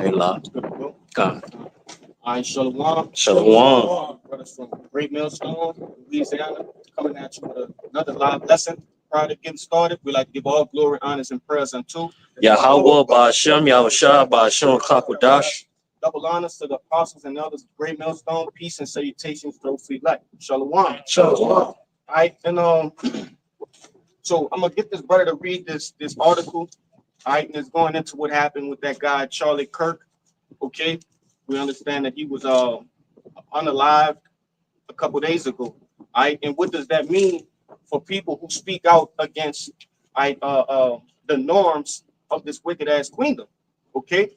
Hey, La. Good to go. God. I Shalom. Shalom. Brothers from Great Millstone, Louisiana, coming at you with another live lesson. Prior to getting started, we like to give all glory, honors, and prayers unto Yahweh Ba'ashem, Yahushua Ba'ashem Kakwadash. double honors to the apostles and elders of Great Millstone. Peace and salutations to those who like. Shalom. Shalom. All right, and so I'm gonna get this brother to read this article. All right, and it's going into what happened with that guy Charlie Kirk. Okay, we understand that he was unalived a couple days ago. All right, and what does that mean for people who speak out against the norms of this wicked ass queendom? Okay,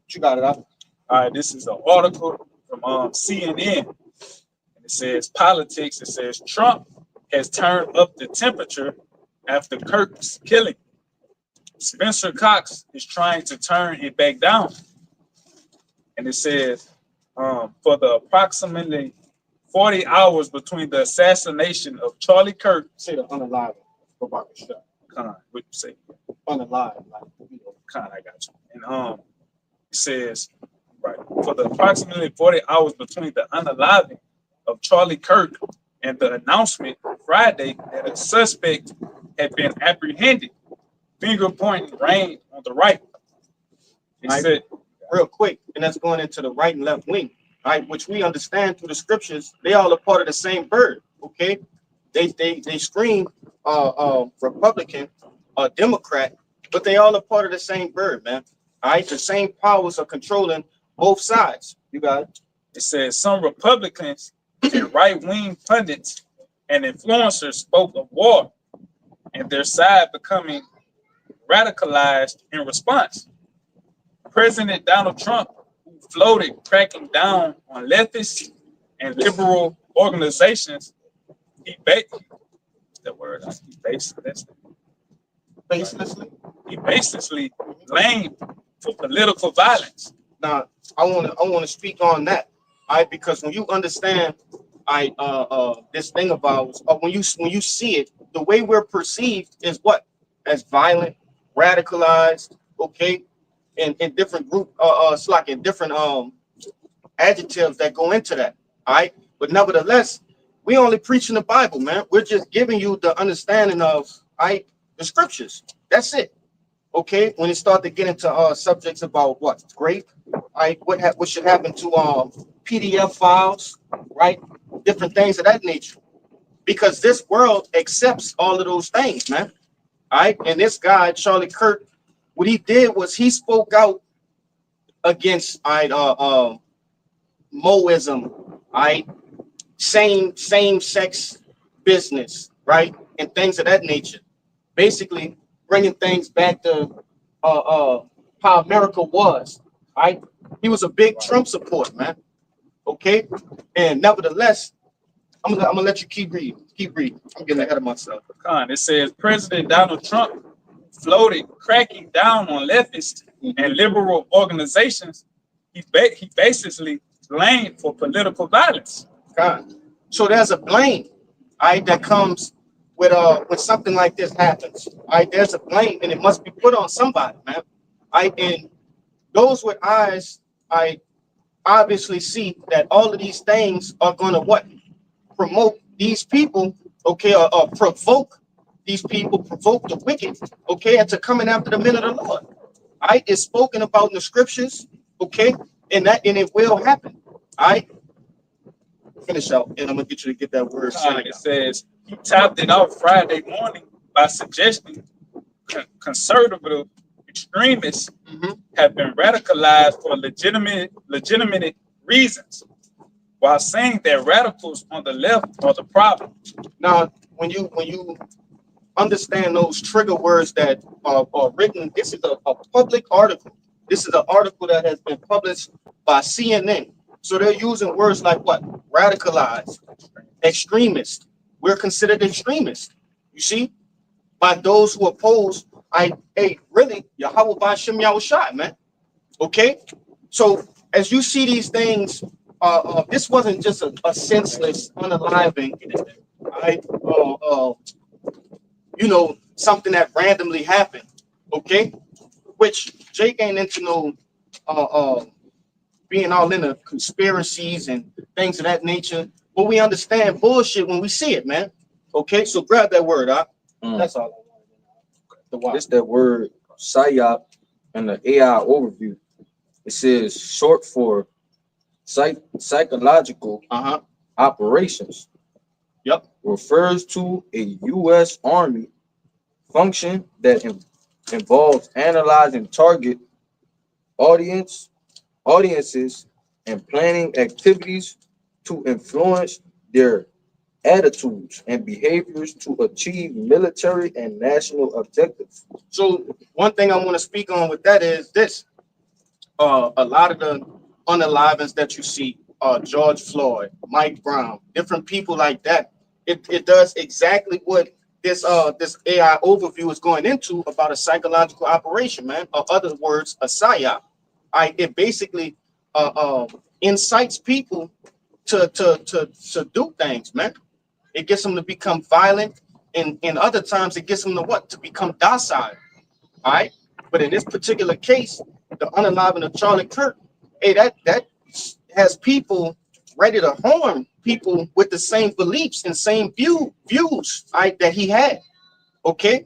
you got it out. All right, this is an article from CNN. And it says politics. It says Trump has turned up the temperature after Kirk's killing. Spencer Cox is trying to turn it back down. And it says for the approximately 40 hours between the assassination of Charlie Kirk. Say the unalive. Go back and shut. What you say? Unalive, like I got you. And it says, right, for the approximately 40 hours between the unaliving of Charlie Kirk and the announcement Friday that a suspect had been apprehended, finger pointing reigned on the right. It said, real quick, and that's going into the right and left wing, right? Which we understand through the scriptures, they all are part of the same bird. Okay, they scream Republican, Democrat, but they all are part of the same bird, man. All right, the same powers are controlling both sides. You got it. It says some Republicans and right-wing pundits and influencers spoke of war and their side becoming radicalized in response. President Donald Trump, who floated cracking down on leftists and liberal organizations, he basically blamed for political violence. Now, I want to speak on that, all right? Because when you understand, this thing about when you see it, the way we're perceived is what? As violent, radicalized, okay, in different group, it's like in different adjectives that go into that, all right. But nevertheless, we only preaching the Bible, man. We're just giving you the understanding of, the scriptures. That's it. Okay, when it start to get into subjects about what grape, right? What should happen to PDF files, right? Different things of that nature, because this world accepts all of those things, man. All right, and this guy Charlie Kirk, what he did was he spoke out against Moism, right? Same sex business, right, and things of that nature. Basically, bringing things back to how America was. Right? He was a big Trump supporter, man. Okay, and nevertheless, I'm gonna let you keep reading. Keep reading. I'm getting ahead of myself. It says President Donald Trump floated cracking down on leftists and liberal organizations. He basically blamed for political violence. God. So there's a blame, that comes when something like this happens. There's a blame, and it must be put on somebody, man. And those with eyes, I obviously see that all of these things are going to what? Promote these people, okay, or provoke these people, provoke the wicked, okay, into coming after the men of the Lord. It's spoken about in the scriptures, okay, and it will happen. Finish out, and I'm gonna get you to get that word. It says he topped it off Friday morning by suggesting conservative extremists have been radicalized for legitimate reasons, while saying that radicals on the left are the problem. Now, when you understand those trigger words that are written, this is a public article. This is an article that has been published by CNN. So they're using words like what? Radicalized, extremist. We're considered extremists, you see, by those who oppose, really, Yahweh Ba'ashem Yahushua, man. Okay? So as you see these things, this wasn't just a senseless unaliving, something that randomly happened, okay? Which Jake ain't into no being all into conspiracies and things of that nature. But we understand bullshit when we see it, man. Okay, so grab that word, huh? That's all I wanted. The why. It's that word psyop and the AI overview. It says short for psychological Uh-huh. operations. Yep. Refers to a U.S. Army function that involves analyzing target audiences and planning activities to influence their attitudes and behaviors to achieve military and national objectives. So one thing I want to speak on with that is this. A lot of the unalivings that you see, George Floyd, Mike Brown, different people like that, it does exactly what this AI overview is going into about a psychological operation, man. Or other words, a psyop. It basically incites people to do things, man. It gets them to become violent, and in other times it gets them to what? To become docile. All right. But in this particular case, the unaliving of Charlie Kirk, hey, that has people ready to harm people with the same beliefs and same views, right, that he had. Okay.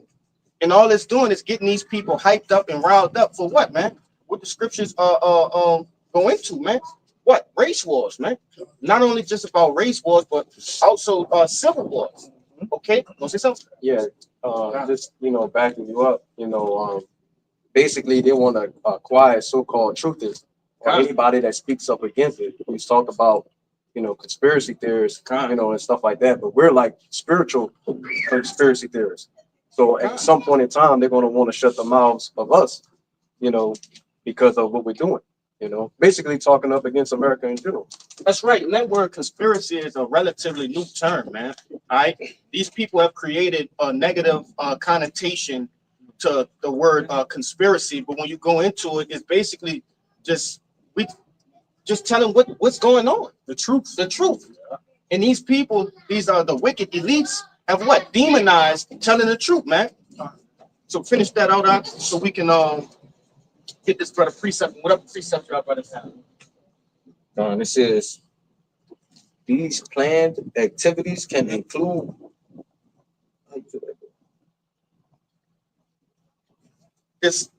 And all it's doing is getting these people hyped up and riled up for what, man? What the scriptures go into, man. What? Race wars, man. Not only just about race wars, but also civil wars. Okay. Want to say something? Yeah, just backing you up. Basically they want to quiet so-called truthers or anybody that speaks up against it. We talk about conspiracy theorists, and stuff like that. But we're like spiritual conspiracy theorists. So at some point in time, they're going to want to shut the mouths of us, because of what we're doing. Basically talking up against America in general. That's right. And that word conspiracy is a relatively new term, man. All right. These people have created a negative connotation to the word conspiracy, but when you go into it, it's basically just we just tell them what's going on, the truth, the truth. And these people, these are the wicked elites, have what? Demonized telling the truth, man. So finish that out, so we can get this brother precept. Whatever precept y'all brother have. It says these planned activities can include This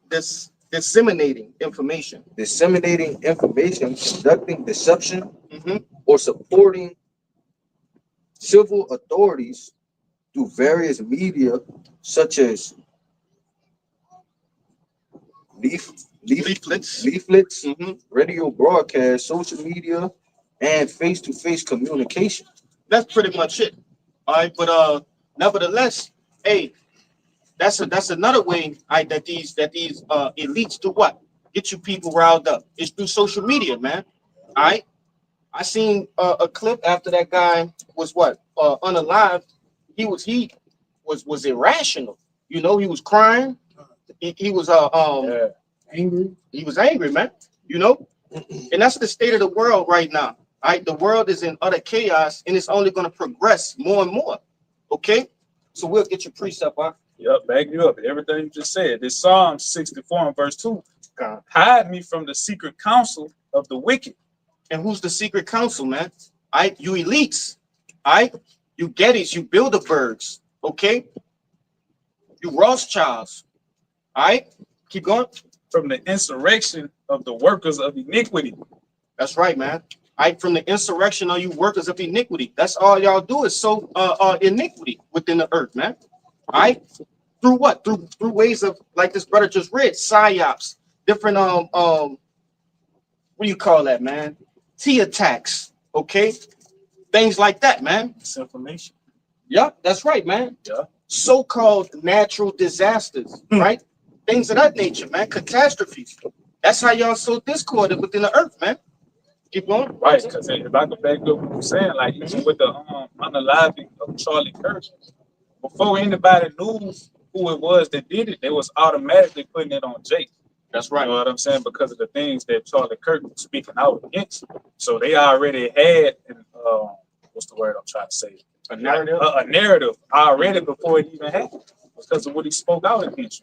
disseminating information, conducting deception, Mhm. or supporting civil authorities through various media such as leaflets. Mhm. radio broadcasts, social media, and face-to-face communication. That's pretty much it. All right, but nevertheless, hey, that's another way that these elites do what? Get you people riled up. It's through social media, man. All right. I seen a clip after that guy was what unalived. He was irrational. He was crying. He was angry. He was angry, man. And that's the state of the world right now. All right, the world is in utter chaos, and it's only going to progress more and more. Okay, so we'll get your precept, huh? Yep, back you up. Everything you just said. This Psalm 64 and verse 2. God. Hide me from the secret counsel of the wicked. And who's the secret counsel, man? You elites. You Gettys, you Bilderbergs. Okay, you Rothschilds. Keep going. From the insurrection of the workers of iniquity. That's right, man. From the insurrection of you workers of iniquity. That's all y'all do is sow iniquity within the earth, man. Through what? Through ways of, like this brother just read, psyops, different what do you call that, man? T attacks, okay? Things like that, man. Misinformation. Yeah, that's right, man. Yeah. So-called natural disasters, right? Things of that nature, man. Catastrophes. That's how y'all sow discord within the earth, man. Keep going. Right, because if I go back to what you're saying, like even with the unaliving of Charlie Kirk, before anybody knew who it was that did it, they was automatically putting it on Jake. That's right. You know what I'm saying? Because of the things that Charlie Kirk was speaking out against. So they already had, what's the word I'm trying to say? A narrative. A narrative already before it even happened, because of what he spoke out against.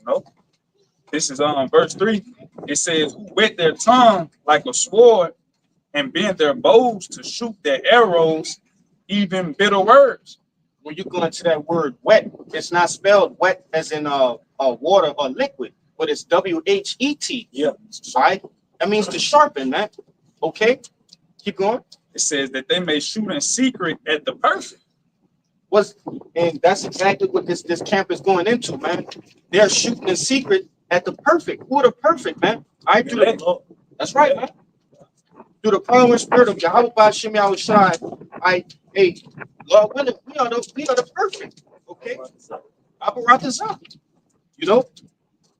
This is verse 3. It says, who wet their tongue like a sword and bend their bows to shoot their arrows, even bitter words. When you go into that word wet, it's not spelled wet as in water or liquid, but it's WHET. Yeah. Right? That means to sharpen, man. Okay, keep going. It says that they may shoot in secret at the perfect. And that's exactly what this camp is going into, man. They're shooting in secret at the perfect. Who are the perfect, man? I do that. That's right, man. Through the power and spirit of Yahweh Bashem Yahushai, hey, Lord willing, we are the perfect. Okay? Abaratazah. You know?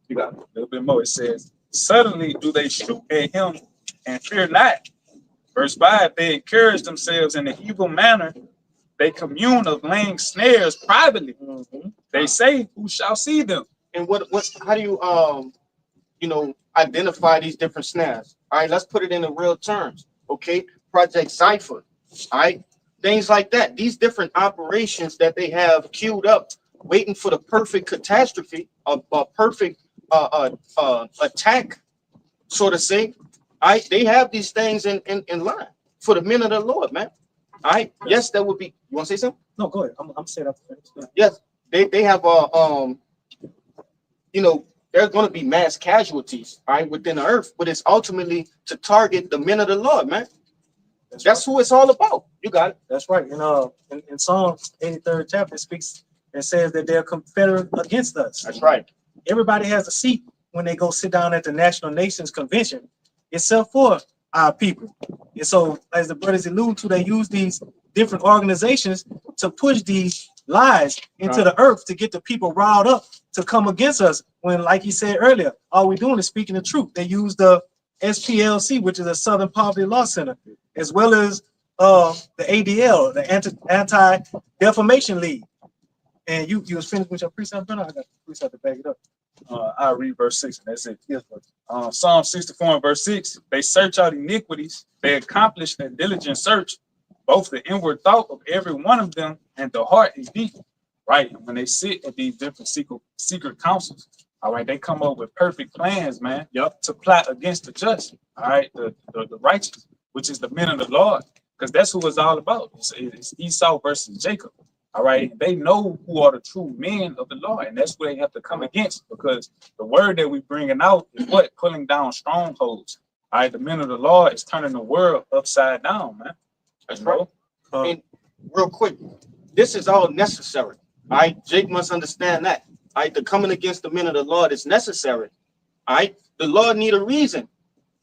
You got a little bit more. It says, suddenly do they shoot at him and fear not. Verse 5, they encourage themselves in an evil manner. They commune of laying snares privately. They say, who shall see them? And how do you identify these different snares? All right, let's put it in the real terms. Okay, Project Cypher. All right, things like that. These different operations that they have queued up, waiting for the perfect catastrophe, a perfect attack, so to say. All right, they have these things in line for the men of the Lord, man. All right, yes, that would be. You want to say something? No, go ahead. I'm saying that. Yes, they have there's going to be mass casualties, all right, within the earth, but it's ultimately to target the men of the Lord, man. That's who it's all about. You got it. That's right. In Psalms 83rd chapter, it speaks and says that they're confederate against us. That's right. Everybody has a seat when they go sit down at the National Nations Convention, except for our people. And so, as the brothers allude to, they use these different organizations to push these lies into the earth to get the people riled up to come against us. When, like he said earlier, all we're doing is speaking the truth. They use the SPLC, which is a Southern Poverty Law Center, as well as the ADL, the Anti-Defamation League. And you was finished with your precept, brother? I got the precept to back it up. I'll read verse 6, and that's it. Yes, Psalm 64 and verse 6, they search out iniquities. They accomplish a diligent search, both the inward thought of every one of them and the heart is deep. Right? And when they sit at these different secret councils, all right, they come up with perfect plans, man. Yep. To plot against the just, all right, the righteous, which is the men of the Lord, because that's who it's all about. It's Esau versus Jacob. All right, they know who are the true men of the Lord, and that's what they have to come against, because the word that we bringing out is what? Pulling down strongholds. All right, the men of the Lord is turning the world upside down, man. That's right. And real quick, this is all necessary. All right, Jake must understand that. All right, the coming against the men of the Lord is necessary. All right, the Lord need a reason,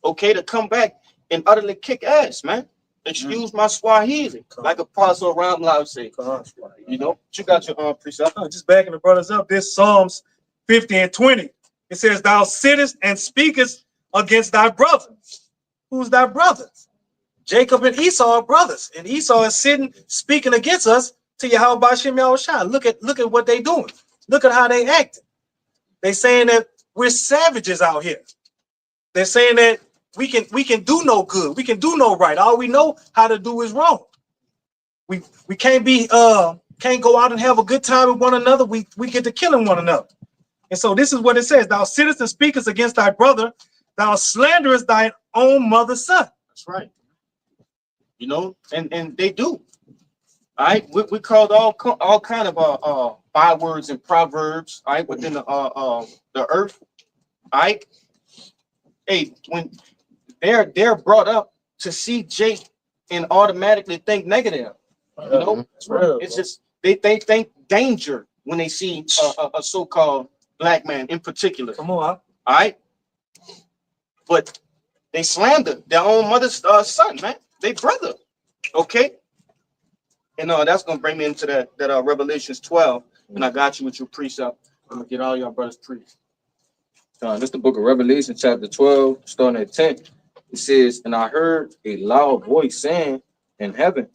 okay, to come back and utterly kick ass, man. Excuse my Swahili, like Apostle Ramla would say. You know, you got your precept. Just backing the brothers up. This Psalms 50 and 20. It says, thou sittest and speakest against thy brothers. Who's thy brothers? Jacob and Esau are brothers. And Esau is sitting, speaking against us to Yahweh Bashem Yahushua. Look at what they doing. Look at how they acting. They saying that we're savages out here. They're saying that we can do no good. We can do no right. All we know how to do is wrong. We can't can't go out and have a good time with one another. We get to killing one another. And so this is what it says: thou sittest and speakest against thy brother, thou slanderest thine own mother's son. That's right. You know, and they do. All right, we called all kind of bywords and proverbs, all right, within the earth. All right. Hey, when they're brought up to see Jake and automatically think negative. You know, it's just they think danger when they see a so-called black man in particular. Come on, all right. But they slander their own mother's son, man. They brother. Okay. And that's gonna bring me into that Revelations 12, and I got you with your precept. I'm gonna get all y'all brothers priests. This is the book of Revelation, chapter 12, starting at 10. It says, and I heard a loud voice saying in heaven,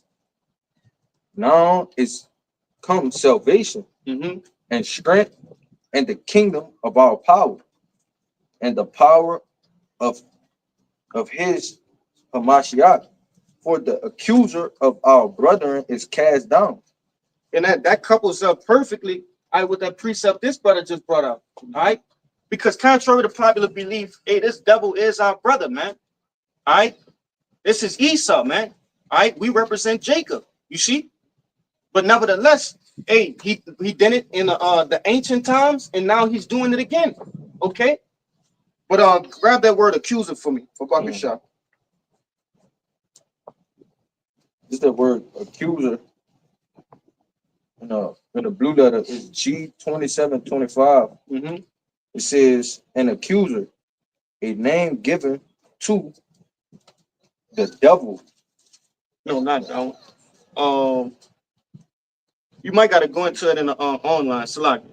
now is come salvation and strength and the kingdom of our power and the power of his Hamashiach. For the accuser of our brethren is cast down. And that couples up perfectly with that precept this brother just brought up. All right. Because contrary to popular belief, hey, this devil is our brother, man. All right, this is Esau, man. All right, we represent Jacob. You see, but nevertheless, hey, he did it in the ancient times, and now he's doing it again. Okay, but grab that word accuser for me for Baka Shah. This is the word accuser. In the blue letter is G2725. Mm-hmm. It says an accuser, a name given to the devil. No, not down. You might got to go into it in the online slot.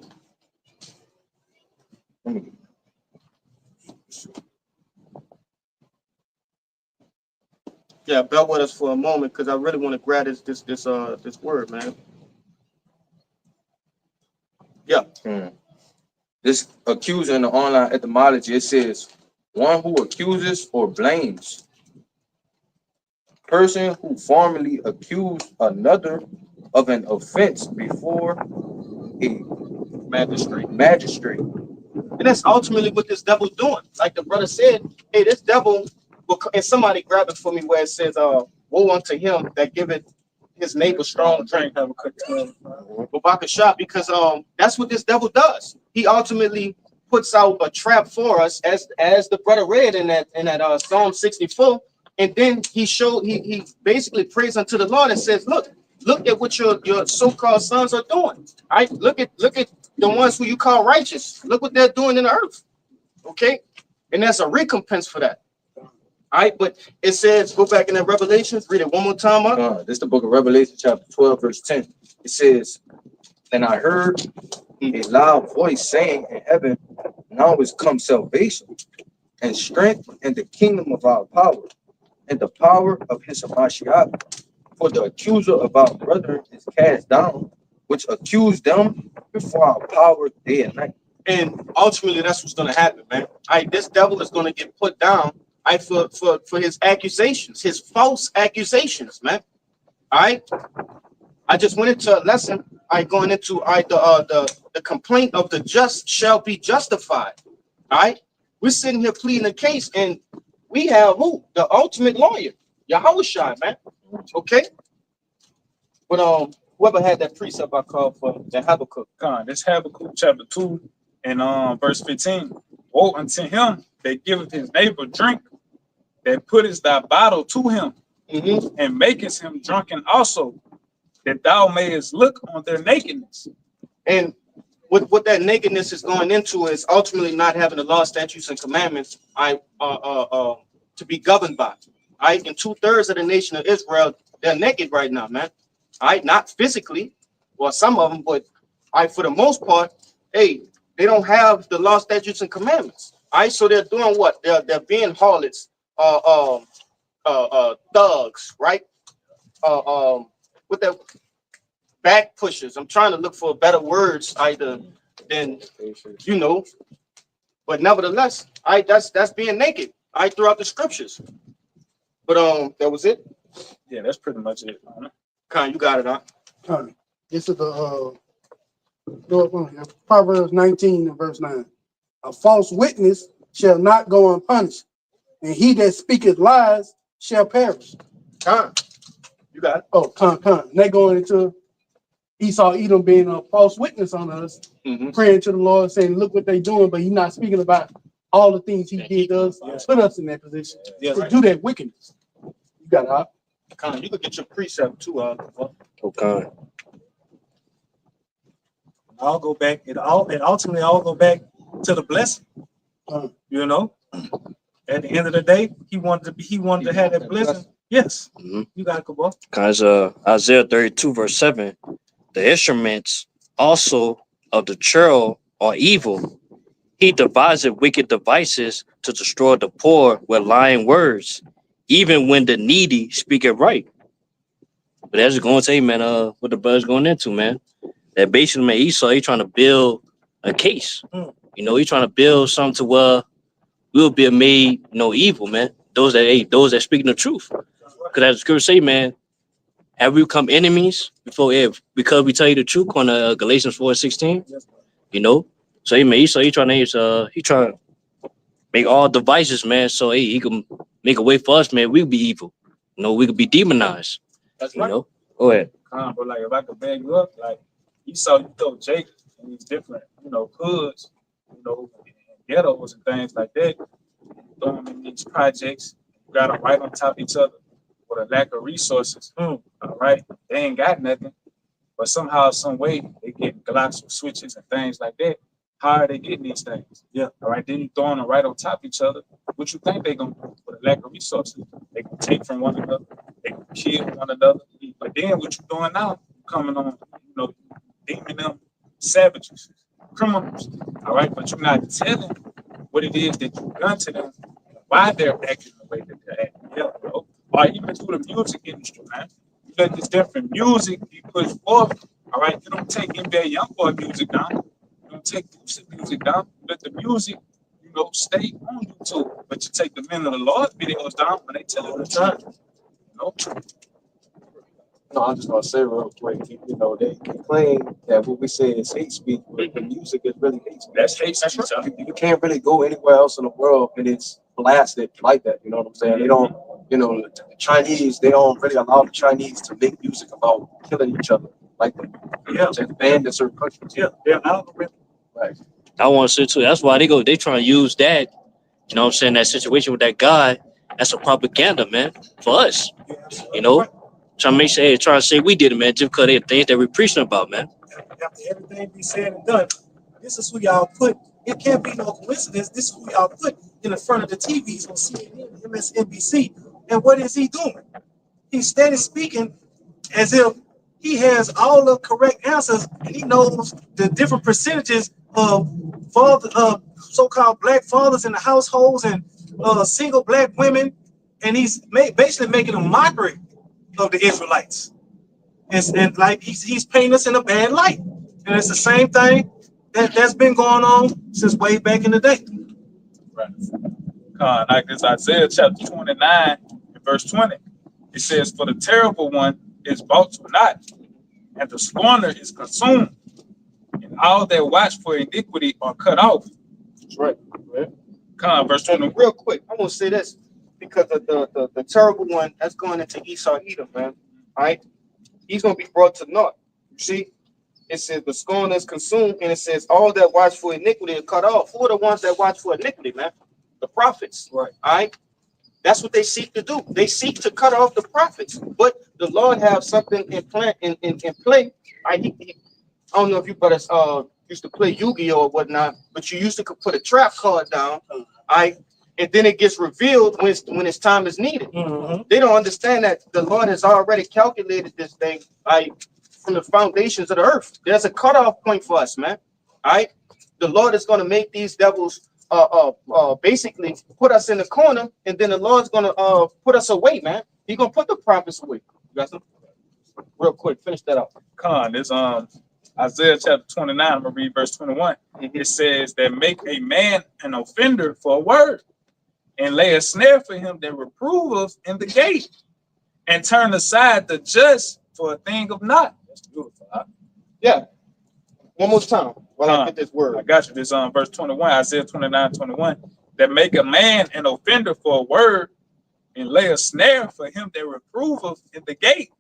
Yeah, bear with us for a moment because I really want to grab this word, man. Yeah. This accuser in the online etymology, it says one who accuses or blames. Person who formerly accused another of an offense before a magistrate. And that's ultimately what this devil's doing. Like the brother said, hey, this devil, and somebody grab it for me where it says, woe unto him that giveth his neighbor strong drink. Babaka shot, because that's what this devil does. He ultimately puts out a trap for us, as the brother read in that Psalm 64. And then he basically prays unto the Lord and says, look at what your so-called sons are doing. All right, look at the ones who you call righteous. Look what they're doing in the earth. Okay, and that's a recompense for that. All right, but it says, go back in that Revelations, read it one more time. This is the book of Revelation, chapter 12, verse 10. It says, and I heard a loud voice saying in heaven, now is come salvation and strength and the kingdom of our power and the power of his Hamashiach. For the accuser of our brethren is cast down, which accused them before our power day and night. And ultimately, that's what's going to happen, man. All right, this devil is going to get put down for his accusations, his false accusations, man. All right. I just went into a lesson. Going into the complaint of the just shall be justified. All right. We're sitting here pleading a case, and we have who? The ultimate lawyer, Yahushua, man. Okay. But whoever had that precept I called for the Habakkuk. This Habakkuk chapter 2 and verse 15. Woe unto him that giveth his neighbor drink, that puttest thy bottle to him, and makest him drunken also, that thou mayest look on their nakedness. And what that nakedness is going into is ultimately not having the law, statutes, and commandments to be governed by. All right, and 2/3 of the nation of Israel, they're naked right now, man. All right, not physically, or some of them, but for the most part, hey, they don't have the law, statutes, and commandments. All right, so they're doing what? They're being harlots, thugs, right? With their back pushers. I'm trying to look for better words either than but nevertheless, that's being naked. Throughout the scriptures. But that was it. Yeah, that's pretty much it. Khan, you got it, huh? This is the Proverbs 19 and verse 9. A false witness shall not go unpunished, and he that speaketh lies shall perish. Khan, you got it. Oh, Khan. And they going into Esau Edom being a false witness on us, praying to the Lord, saying, look what they doing, but he's not speaking about all the things he did to us, put us in that position to do that wickedness. You got it, huh? Khan, you could get your precept too, Okay. All go back. It ultimately all go back to the blessing. You know, at the end of the day, he wanted to have that blessing. Yes, you got it, Kabal. Because Isaiah 32 verse 7, the instruments also of the churl are evil. He devised wicked devices to destroy the poor with lying words, even when the needy speak it right. But that's going to say, man, what the brother's going into, man. That basically, man, Esau, he trying to build a case. You know, he trying to build something to where we'll be made no evil, man. Those that speaking the truth. Because as the scripture say, man, have we become enemies because we tell you the truth on Galatians 4:16? You know, So he trying to make all devices, man. So he can make a way for us, man. We could be evil. We could be demonized. That's You right. know. Go ahead. But like if I could bag you up, like you told Jake in these different, hoods, and ghettos and things like that, throw them in these projects, got them right on top of each other with a lack of resources. All right, they ain't got nothing, but somehow, some way, they get Glocks with switches and things like that. How are they getting these things? Yeah. All right, then you throwing them right on top of each other. What you think they gonna do with a lack of resources? They gonna take from one another. They gonna kill one another. But then what you doing now? Coming on, deeming them savages, criminals. All right, but you're not telling what it is that you've done to them, why they're acting the way that they're acting. Yeah, bro. Or even through the music industry, man. You let this different music be pushed forth. All right, you don't take NBA Youngboy music down. You don't take Boosie music down. You let the music, stay on YouTube. But you take the Men of the Lord videos down when they tell you the truth. No, I'm just gonna say real quick. They claim that what we say is hate speech, but the music is really hate speech. That's hate speech. You can't really go anywhere else in the world and it's blasted like that. You know what I'm saying? They don't. The Chinese, they don't really allow the Chinese to make music about killing each other like that. It's banned in certain countries. Yeah. Right. I want to say too. That's why they trying to use that. You know what I'm saying? That situation with that guy as a propaganda, man, for us. Trying to make sure, trying to say we did it, man, just because they things that we're preaching about, man. After everything be said and done, this is who y'all put. It can't be no coincidence. This is who y'all put in the front of the TVs on CNN, MSNBC. And what is he doing? He's steady speaking as if he has all the correct answers and he knows the different percentages of so-called black fathers in the households and single black women. And he's basically making a mockery of the Israelites. And like he's painting us in a bad light. And it's the same thing that's been going on since way back in the day. Right. Like this Isaiah chapter 29 and verse 20. It says, "For the terrible one is brought to naught, and the scorner is consumed, and all that watch for iniquity are cut off." That's right. Verse 20. Real quick, I want to say this because the terrible one that's going into Esau Edom, man. All right, he's going to be brought to naught. You see, it says the scorner is consumed, and it says all that watch for iniquity are cut off. Who are the ones that watch for iniquity, man? The prophets. Right. All right. That's what they seek to do. They seek to cut off the prophets. But the Lord have something in play. I don't know if you brothers used to play Yu-Gi-Oh or whatnot, but you used to put a trap card down, and then it gets revealed when its time is needed. They don't understand that the Lord has already calculated this thing from the foundations of the earth. There's a cutoff point for us, man. All right. The Lord is going to make these devils basically put us in the corner, and then the Lord's gonna put us away, man. He's gonna put the prophets away. You got some? Real quick, finish that up. It's Isaiah chapter 29. I'm gonna read verse 21. It says that make a man an offender for a word, and lay a snare for him that reproveth in the gate, and turn aside the just for a thing of naught. That's beautiful. Huh? Yeah. One more time while I get this word. I got you. This verse 21, Isaiah 29:21. That make a man an offender for a word, and lay a snare for him that reproveth in the gate,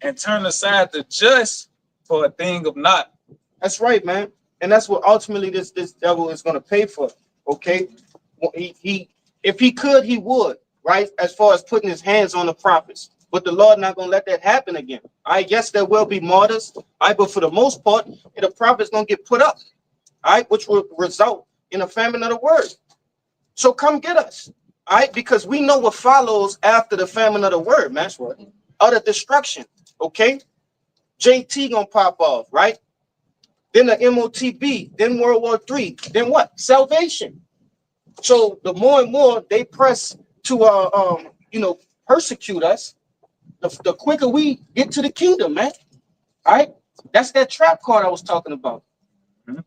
and turn aside the just for a thing of naught. That's right, man. And that's what ultimately this devil is going to pay for. Okay. He if he could, he would, right? As far as putting his hands on the prophets. But the Lord not going to let that happen again. I guess there will be martyrs. But for the most part, the prophet's going to get put up. All right, which will result in a famine of the word. So come get us. All right, because we know what follows after the famine of the word, man. Utter destruction. Okay. JT gonna pop off, right? Then the MOTB, then World War III, then what? Salvation. So the more and more they press to persecute us, the quicker we get to the kingdom, man. All right, that's that trap card I was talking about. But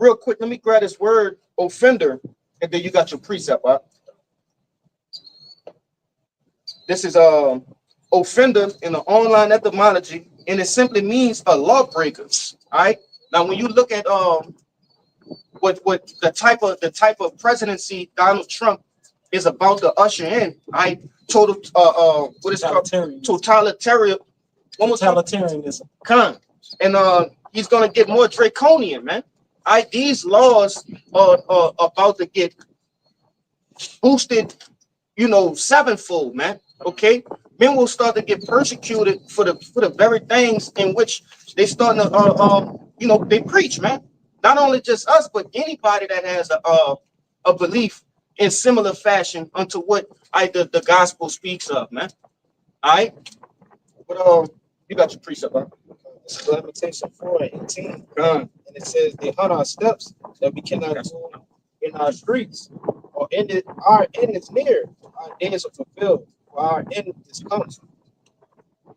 real quick, let me grab this word offender, and then you got your precept. This is offender in the online etymology, and it simply means a lawbreaker. All right, Now, when you look at what the type of presidency Donald Trump is about to usher in, I total what is it called? Totalitarian. One more time. Totalitarianism. And he's gonna get more draconian, man. These laws are about to get boosted, sevenfold, man. Okay, men will start to get persecuted for the very things in which they starting to they preach, man. Not only just us, but anybody that has a belief in similar fashion unto what the gospel speaks of, man. All right, but you got your precept, huh? This is Lamentation 4:18. And it says, they hunt our steps that we cannot go in our streets, or our end is near, our days are fulfilled, for our end is come.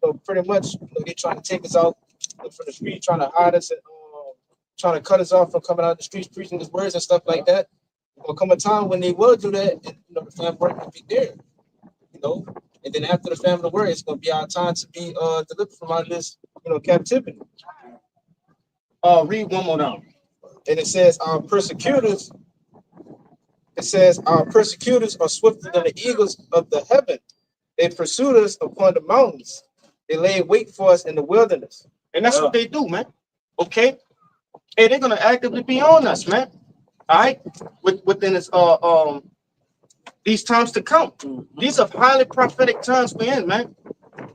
So pretty much, they're trying to take us out from the street, trying to hide us, and trying to cut us off from coming out the streets, preaching His words and stuff like that. There'll come a time when they will do that, and the family will be there, And then after the family word, it's going to be our time to be delivered from out of this, captivity. Read one more down. And it says, our persecutors are swifter than the eagles of the heaven. They pursued us upon the mountains. They lay wait for us in the wilderness. And that's what they do, man. Okay? Hey, they're gonna actively be on us, man. All right? Within this these times to come. These are highly prophetic times we're in, man.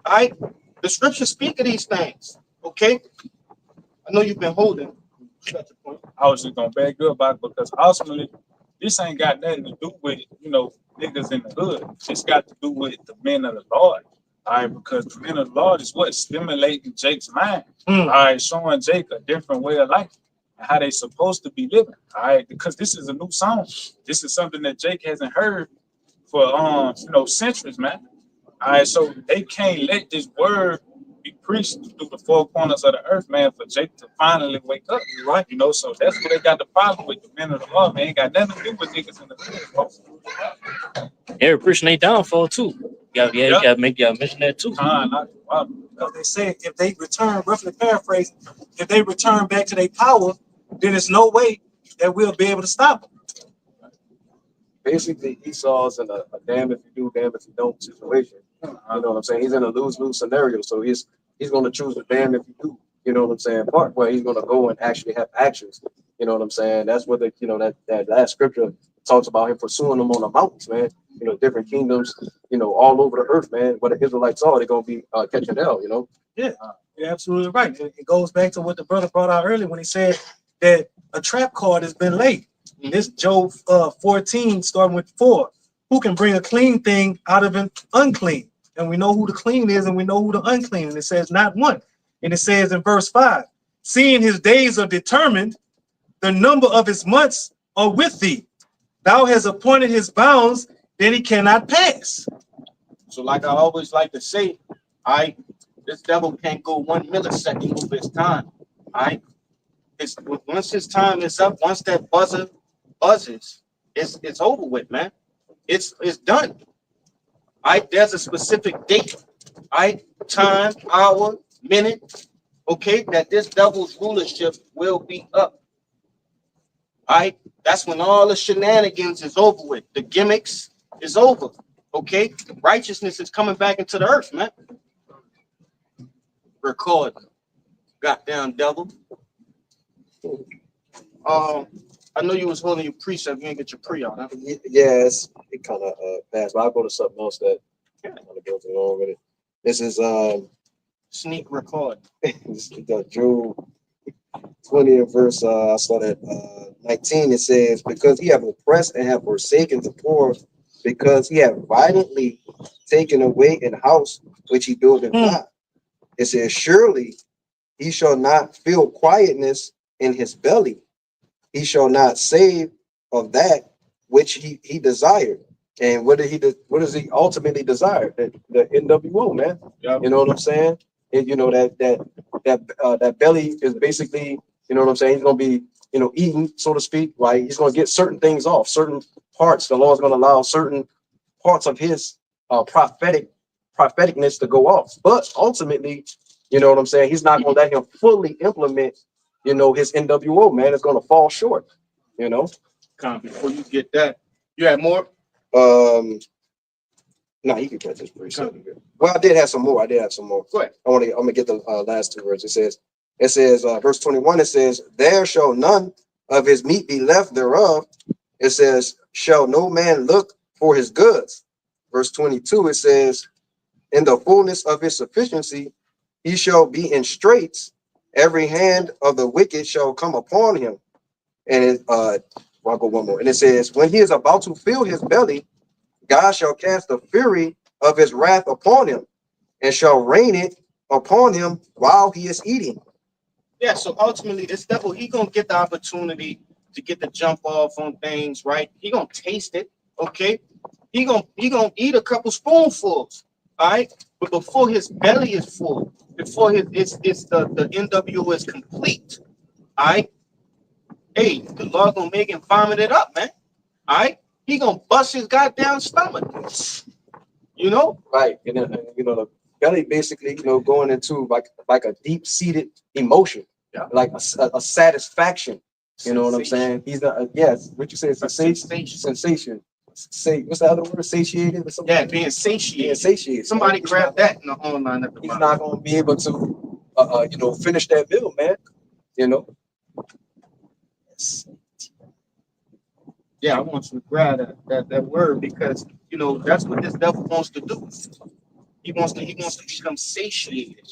All right? The scriptures speak of these things. Okay? I know you've been holding. I was just gonna back up about it because ultimately this ain't got nothing to do with niggas in the hood. It's got to do with the men of the Lord. All right, because the men of the Lord is what stimulating Jake's mind. All right, showing Jake a different way of life and how they supposed to be living. All right, because this is a new song. This is something that Jake hasn't heard for centuries, man. All right, so they can't let this word be preached through the four corners of the earth, man, for Jake to finally wake up, right? So that's what they got the problem with the men of the law, man. Ain't got nothing to do with niggas in the hood. They're preaching they downfall too. You gotta mention that too. Because they say if they return, roughly paraphrase, if they return back to their power, then there's no way that we'll be able to stop them. Basically, Esau's in a damn if you do, damn if you don't situation. You know what I'm saying? He's in a lose-lose scenario, so he's going to choose a damn if you do. You know what I'm saying? Part where he's going to go and actually have actions. You know what I'm saying? That's what that last scripture talks about him pursuing them on the mountains, man. Different kingdoms, all over the earth, man. What the Israelites are, they're going to be catching hell, Yeah, you're absolutely right. It goes back to what the brother brought out earlier when he said that a trap card has been laid. This Job 14, starting with 4. Who can bring a clean thing out of an unclean? And we know who the clean is and we know who the unclean. And it says not one. And it says in verse 5, seeing his days are determined, the number of his months are with thee. Thou hast appointed his bounds, then he cannot pass. So like I always like to say, this devil can't go 1 millisecond over his time. Once his time is up, once that buzzer buzzes, it's over with, man. It's done. There's a specific date, time, hour, minute, okay, that this devil's rulership will be up. That's when all the shenanigans is over with. The gimmicks is over. Okay, righteousness is coming back into the earth, man. Record, goddamn devil. I know you was holding your precept. You didn't get your pre out, huh? Yes, it kind of passed, but I'll go to something else that kind of goes along with it. This is Sneak record. Job 20 and verse. I saw that 19. It says, "Because he have oppressed and have forsaken the poor, because he have violently taken away an house which he builded not." It says, "Surely he shall not feel quietness in his belly. He shall not save of that which he desired." And what does he ultimately desire? The NWO, man. Yep. You know what I'm saying? And that belly is basically, you know what I'm saying? He's gonna be, eating, so to speak, right? He's gonna get certain things off, certain parts. The Lord's gonna allow certain parts of his propheticness to go off. But ultimately, you know what I'm saying? He's not gonna let him fully implement, you know, his NWO, man, is going to fall short, you know. Before you get that, you had more? No, you can catch this pretty soon. Well, I did have some more. Go ahead. I'm gonna get the last two words. It says, verse 21, it says, there shall none of his meat be left thereof. It says, shall no man look for his goods. Verse 22, it says, in the fullness of his sufficiency, he shall be in straits. Every hand of the wicked shall come upon him. And I'll go one more. And it says, when he is about to fill his belly, God shall cast the fury of his wrath upon him, and shall rain it upon him while he is eating. Yeah, so ultimately, this devil, he gonna get the opportunity to get the jump off on things, right? He gonna taste it, okay? He gonna eat a couple spoonfuls, all right? But before his belly is full, before the NWO is complete, all right? Hey, the Lord gonna make him vomit it up, man. All right? He gonna bust his goddamn stomach. You know? Right. And then, you know, the belly basically, you know, going into like a deep-seated emotion, like a satisfaction. You know what I'm saying? He's not, yes, what you say, sensation. Say, what's the other word? Satiated or something? Yeah, being satiated. Being satiated. Somebody grab that in the online at the He's bottom. not gonna be able to you know, finish that meal, man. You know. Yeah, I want you to grab that word, because you know that's what this devil wants to do. He wants to become satiated.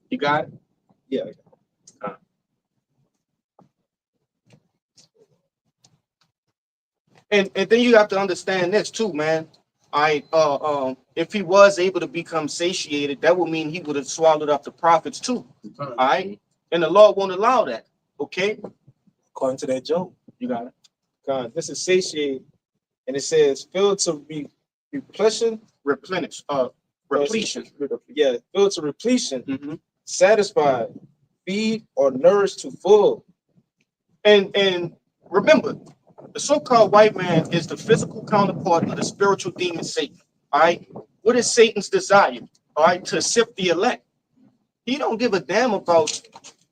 You got it? Yeah. And then you have to understand this too, man. If he was able to become satiated, that would mean he would have swallowed up the prophets too. All right, and the Lord won't allow that. Okay, According to that Job. you got it. God, this is satiate, and it says filled to be repletion. Repletion. Yeah, filled to repletion, Mhm. satisfied, feed or nourish to full. And remember, the so-called white man is the physical counterpart of the spiritual demon Satan. All right, what is Satan's desire? All right, to sift the elect. He don't give a damn about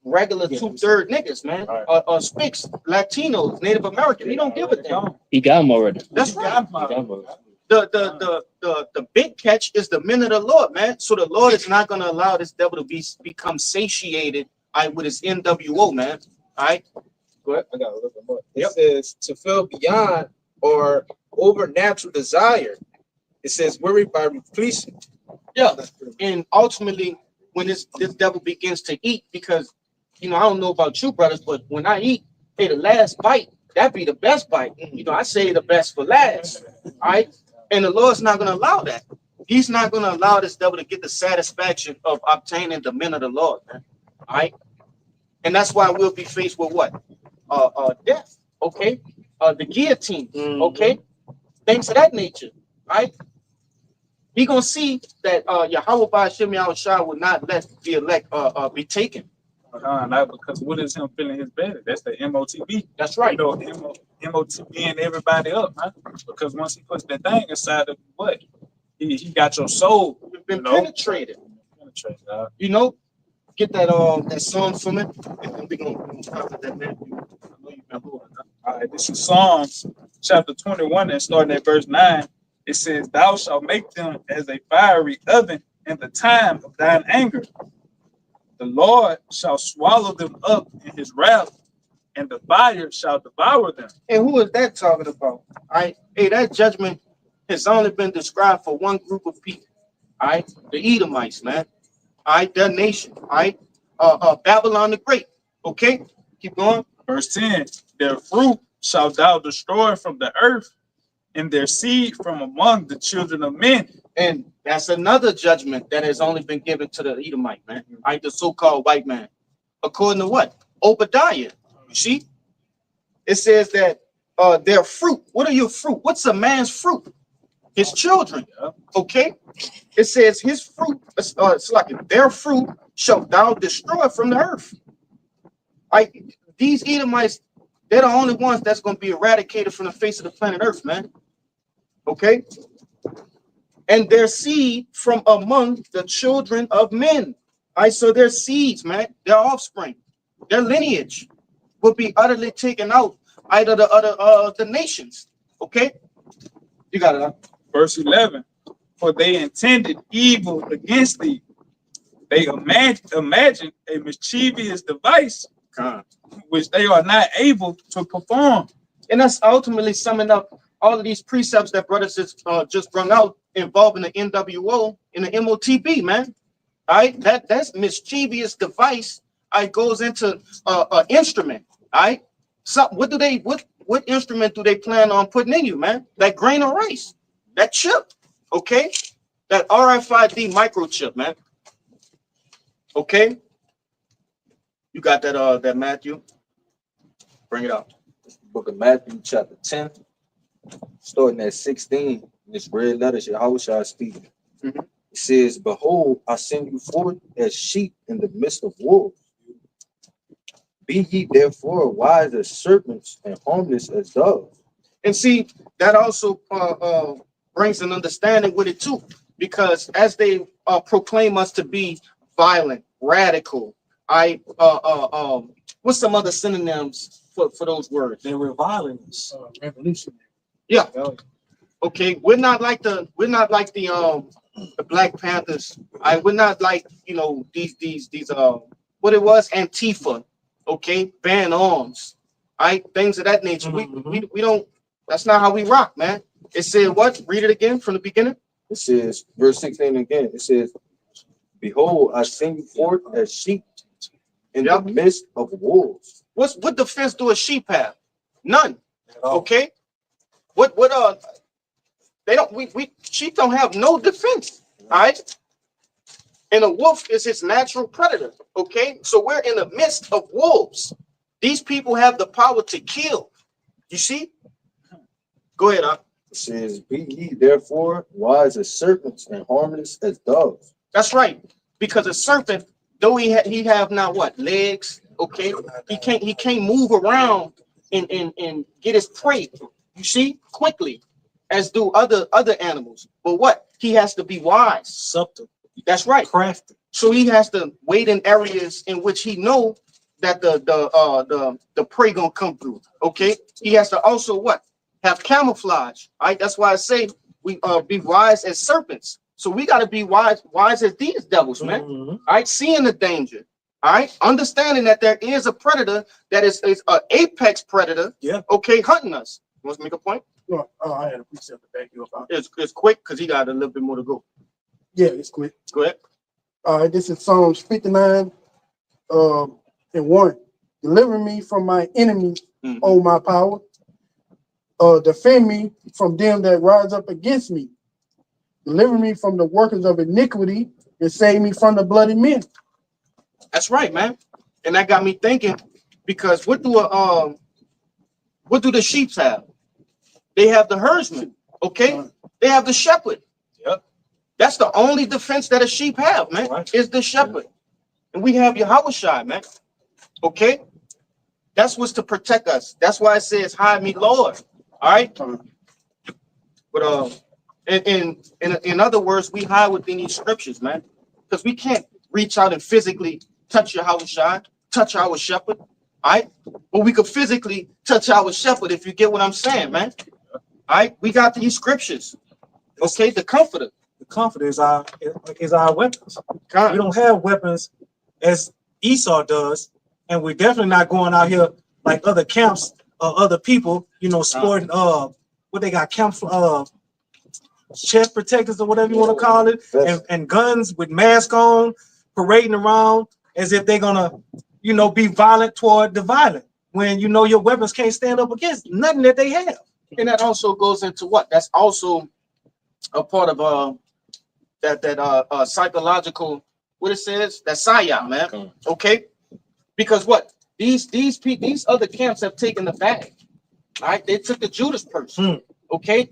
regular 2/3 niggas, man, or Spicks, Latinos, Native American. He don't give a damn. He got him already. That's right. He got him already. The big catch is the men of the Lord, man. So the Lord is not going to allow this devil to become satiated, all right, with his NWO, man. All right. Go ahead. I got a little bit more. It says to fill beyond or over natural desire. It says worried by repletion. Yeah. And ultimately, when this devil begins to eat, because you know, I don't know about you, brothers, but when I eat, hey, the last bite, that be the best bite. You know, I say the best for last. All right. And the Lord's not going to allow that. He's not going to allow this devil to get the satisfaction of obtaining the men of the Lord, man. All right. And that's why we'll be faced with what? Death. Okay. The guillotine. Okay. Things of that nature. Right. He gonna see that Yahweh Ba'Shem Yahushua will not let the elect be taken. Not because what is him feeling his belly? That's the MOTB. That's right. You know, MOTB and everybody up, man. Because once he puts that thing inside of you, what? He got your soul. You've been You know? penetrated. Penetrated. You know, get that song from it, and then we're gonna cover that, man. I know you've been holding up. All right, this is Psalms chapter 21 and starting at verse 9. It says, thou shalt make them as a fiery oven in the time of thine anger. The Lord shall swallow them up in his wrath, and the fire shall devour them. And who is that talking about? All right. Hey, that judgment has only been described for one group of people. All right, the Edomites, man. All right, their nation. All right, Babylon the Great. Okay, keep going. Verse 10, their fruit shalt thou destroy from the earth, and their seed from among the children of men. And that's another judgment that has only been given to the Edomite, man. All right, the so-called white man. According to what? Obadiah. You see? It says that their fruit. What are your fruit? What's a man's fruit? His children. Okay? It says his fruit, it's like their fruit shall thou destroy from the earth. These Edomites, they're the only ones that's going to be eradicated from the face of the planet Earth, man. Okay? And their seed from among the children of men. All right, so their seeds, man, their offspring. Their lineage will be utterly taken out of the nations. Okay, you got it. Huh? Verse 11. For they intended evil against thee. They imagine a mischievous device which they are not able to perform. And that's ultimately summing up all of these precepts that brothers just brought out involving the NWO and the MOTB, man. All right, that's mischievous device. Goes into an instrument. All right, so what instrument do they plan on putting in you, man? That grain of rice, that chip, okay, that RFID microchip, man. Okay, you got that Matthew? Bring it out. Book of Matthew, chapter 10, starting at 16. In this red letters, Yahushua speaking. Mhm. It says, "Behold, I send you forth as sheep in the midst of wolves. Be ye therefore wise as serpents and harmless as doves." And see, that also brings an understanding with it too, because as they proclaim us to be violent, radical, what's some other synonyms for those words? They were violence. Revolutionary. Yeah. Okay, we're not like the Black Panthers. We're not like these what it was, Antifa. Okay, ban arms. Things of that nature. We don't. That's not how we rock, man. It said what? Read it again from the beginning. It says, verse 16 again, it says, "Behold, I send you forth as sheep in the midst of wolves." What defense do a sheep have? None. Oh. Okay. What they don't we sheep don't have no defense. All right. And a wolf is its natural predator. Okay. So we're in the midst of wolves. These people have the power to kill. You see? Go ahead, It says, "Be ye therefore wise as serpents and harmless as doves." That's right. Because a serpent, though he have not what? Legs. Okay. He can't move around and get his prey. You see? Quickly, as do other animals. But what? He has to be wise. Subtle. That's right. Crafty. So he has to wait in areas in which he know that the prey gonna come through. Okay. He has to also what? Have camouflage. All right. That's why I say we be wise as serpents. So we got to be wise as these devils, man. Mm-hmm. All right. Seeing the danger. All right. Understanding that there is a predator that is an apex predator. Yeah. Okay. Hunting us. You want to make a point? No, I had a precept to back you up. It's quick because he got a little bit more to go. Yeah, it's quick. Go ahead. All right, this is Psalms 59 and 1. Deliver me from my enemies, O my power. Defend me from them that rise up against me. Deliver me from the workers of iniquity and save me from the bloody men. That's right, man. And that got me thinking, because what do the sheep have? They have the herdsman. Okay, they have the shepherd. Yep. That's the only defense that a sheep have, man. Right. Is the shepherd, and we have Yahushua, man. Okay, that's what's to protect us. That's why it says, "Hide me, Lord." All right. But in other words, we hide within these scriptures, man, because we can't reach out and physically touch Yahushua, touch our shepherd. All right, but we could physically touch our shepherd, if you get what I'm saying, man. All right, we got these scriptures. Okay, the comforter. The comforter is our weapons. God. We don't have weapons as Esau does, and we're definitely not going out here like other camps or other people, sporting what they got, camp chest protectors or whatever you want to call it, and guns with masks on, parading around as if they're gonna, be violent toward the violent, when your weapons can't stand up against nothing that they have. And that also goes into what? That's also a part of that psychological, what it says, that psyop, man. Okay, because what these other camps have taken the bag. All right, they took the Judas person. Okay,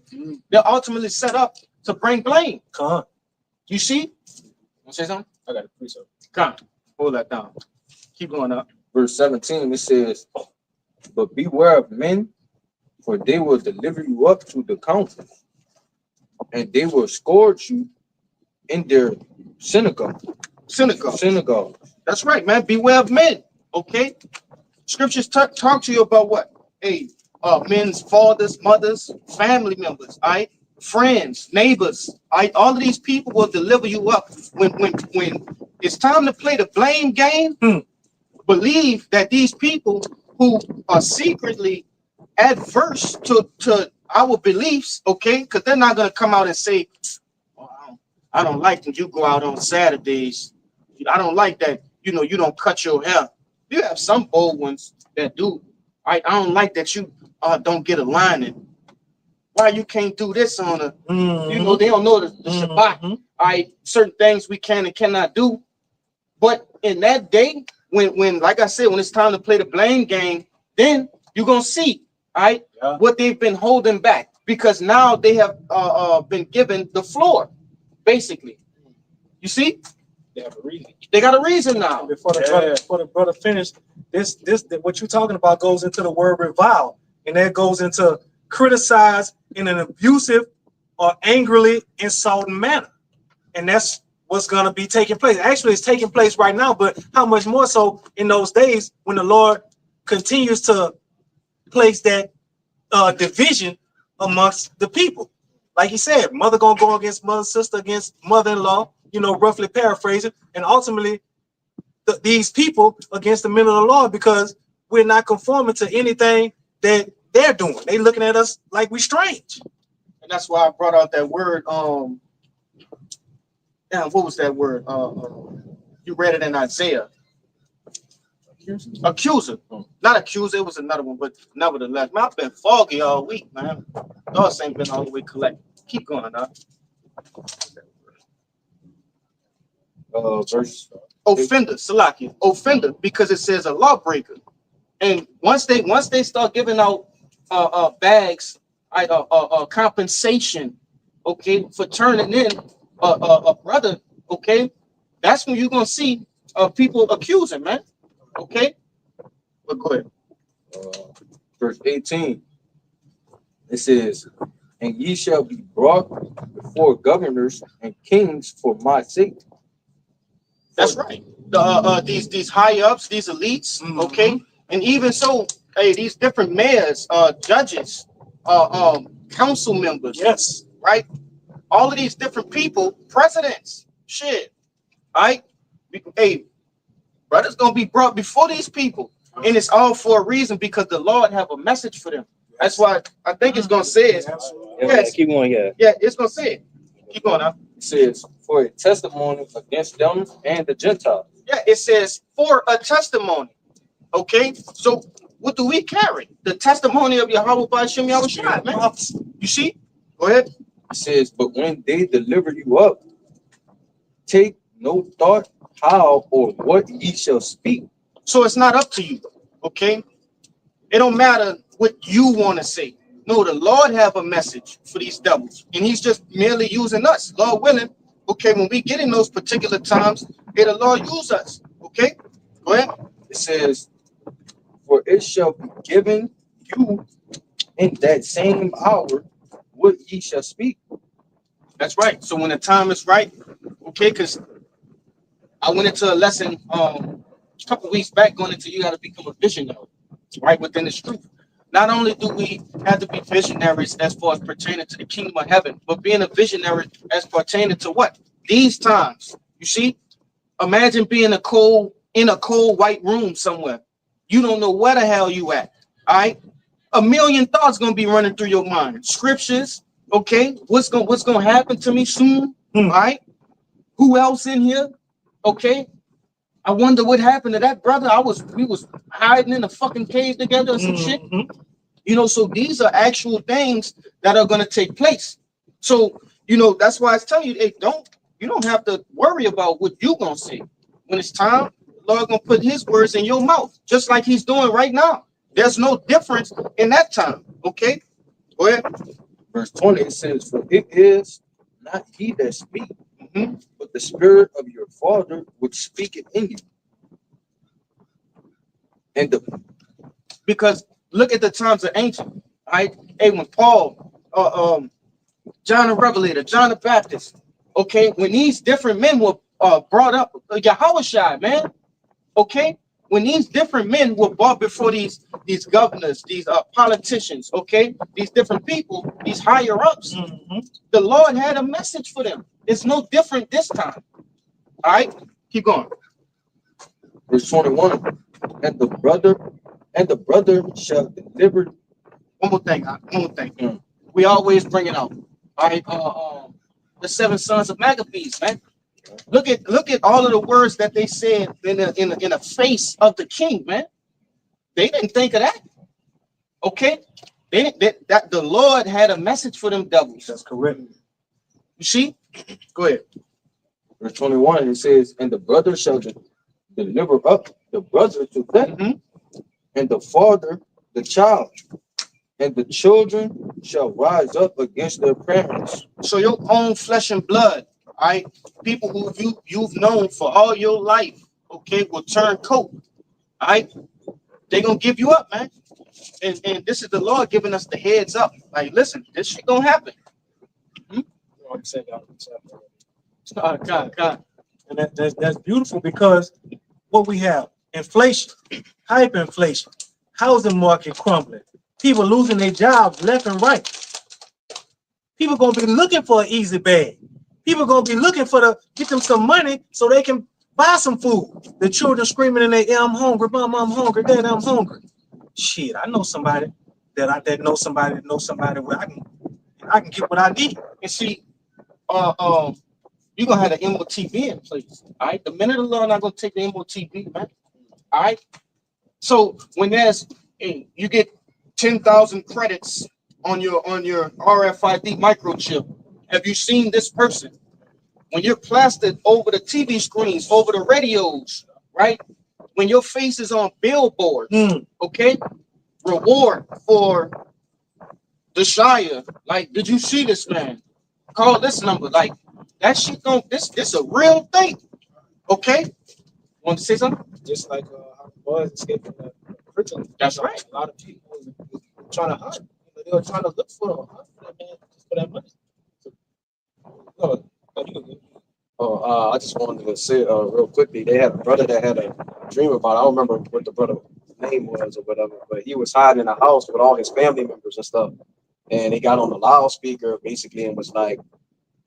they're ultimately set up to bring blame. You see? You want to say something? I got a precept. Come, hold that down. Keep going up. Verse 17, it says, "But beware of men, for they will deliver you up to the council, and they will scourge you in their synagogue. Synagogue. Synagogue. That's right, man. Beware of men. Okay, scriptures talk to you about what? Hey, men's fathers, mothers, family members, all right, friends, neighbors, all right. All of these people will deliver you up when it's time to play the blame game. Believe that these people who are secretly adverse to our beliefs, okay, because they're not gonna come out and say, oh, I don't like when you go out on Saturdays. I don't like that. You know, you don't cut your hair. You have some bold ones that do. I don't like that you don't get a lining. Why you can't do this on a, you know, they don't know the Shabbat. All right, certain things we can and cannot do. But in that day, when like I said, when it's time to play the blame game, then you're gonna see, all right, what they've been holding back because now they have been given the floor, basically. You see, They have a reason. they got a reason now. Before the brother finish, this what you're talking about goes into the word revile, and that goes into criticize in an abusive or angrily insulting manner, and that's what's gonna be taking place. Actually, it's taking place right now, but how much more so in those days when the Lord continues to place that division amongst the people. Like he said, mother gonna go against mother, sister against mother-in-law, you know, roughly paraphrasing, and ultimately these people against the men of the Lord because we're not conforming to anything that they're doing. They looking at us like we strange. And that's why I brought out that word. What was that word? You read it in Isaiah. Accuser. Not accuser, it was another one, but nevertheless, man, I've been foggy all week, man. Thoughts ain't been all the way collected. Keep going, huh? Verse Offender, Salakia. Offender, because it says a lawbreaker. And once they start giving out bags, compensation, okay, for turning in a brother, okay, that's when you're gonna see people accusing, man. Okay, but go ahead. verse 18. It says, and ye shall be brought before governors and kings for my sake. That's right. These high ups, these elites, okay, and even so, hey, these different mayors, judges, council members, Yes, right? All of these different people, presidents, shit, all right. Hey, brother's gonna be brought before these people, and it's all for a reason because the Lord have a message for them. That's why I think it's gonna say it. Yes, Keep going, yeah. yeah, it's gonna say it. Keep going now. It says, for a testimony against them and the Gentiles. Yeah, it says for a testimony. Okay, so what do we carry? The testimony of Yahweh by Shem Yahushua, man. You see? Go ahead. It says, but when they deliver you up, take no thought how or what ye shall speak. So it's not up to you. Okay, it don't matter what you want to say. No, the Lord have a message for these devils, and He's just merely using us. Lord willing, okay, when we get in those particular times, may the Lord use us. Okay, go ahead. It says, for it shall be given you in that same hour what ye shall speak. That's right. So when the time is right, okay, because I went into a lesson a couple weeks back going into you got to become a visionary, right, within this truth. Not only do we have to be visionaries as far as pertaining to the kingdom of heaven, but being a visionary as pertaining to what? These times. You see? Imagine being in a cold white room somewhere. You don't know where the hell you at. All right. A million thoughts gonna be running through your mind. Scriptures, okay. What's gonna happen to me soon? All right. Who else in here? Okay. I wonder what happened to that brother. We was hiding in a fucking cave together or some shit. You know, so these are actual things that are gonna take place. So, you know, that's why I tell you, hey, you don't have to worry about what you gonna say. When it's time, the Lord gonna put his words in your mouth, just like he's doing right now. There's no difference in that time. Okay, go ahead. Verse 20, it says, for it is not he that speak, but the spirit of your father which speaketh in you. And Because look at the times of ancient. Right? Hey, when Paul, John the Revelator, John the Baptist, okay, when these different men were brought up, Yahushua, man, okay, when these different men were brought before these governors, these politicians, okay, these different people, these higher ups, the Lord had a message for them. It's no different this time. All right, keep going. Verse 21. And the brother shall deliver. One more thing. We always bring it out. All right, the 7 sons of Maccabees, man. Look at all of the words that they said in the face of the king, man. They didn't think of that. Okay, that the Lord had a message for them devils. That's correct. You see? Go ahead. Verse 21, it says, and the brother shall deliver up the brother to death, and the father the child, and the children shall rise up against their parents. So your own flesh and blood, all right, people who you've known for all your life, okay, will turn coat. All right, they're gonna give you up, man. And this is the Lord giving us the heads up. Like, listen, this shit gonna happen. God. And that's beautiful, because what we have, inflation, hyperinflation, housing market crumbling, people losing their jobs left and right. People gonna be looking for an easy bag. People gonna be looking for get them some money so they can buy some food. The children screaming in their ear, I'm hungry, mom, I'm hungry, dad, I'm hungry. Shit, I know somebody that knows somebody where I can get what I need. And see, you're gonna have the MOTB in place. All right. The minute the Lord not gonna take the MOTB, man. All right. So when you get 10,000 credits on your RFID microchip. Have you seen this person? When you're plastered over the TV screens, over the radios, right? When your face is on billboards, okay? Reward for the Shire. Like, did you see this man? Call this number. Like, that shit don't, this a real thing. Okay? Want to say something? Just like how boys escaping the prison. That's right. A lot of people were trying to hunt. They were trying to look for that man just for that money. I just wanted to say real quickly, they had a brother that had a dream about, I don't remember what the brother's name was or whatever, but he was hiding in a house with all his family members and stuff. And he got on the loudspeaker basically and was like,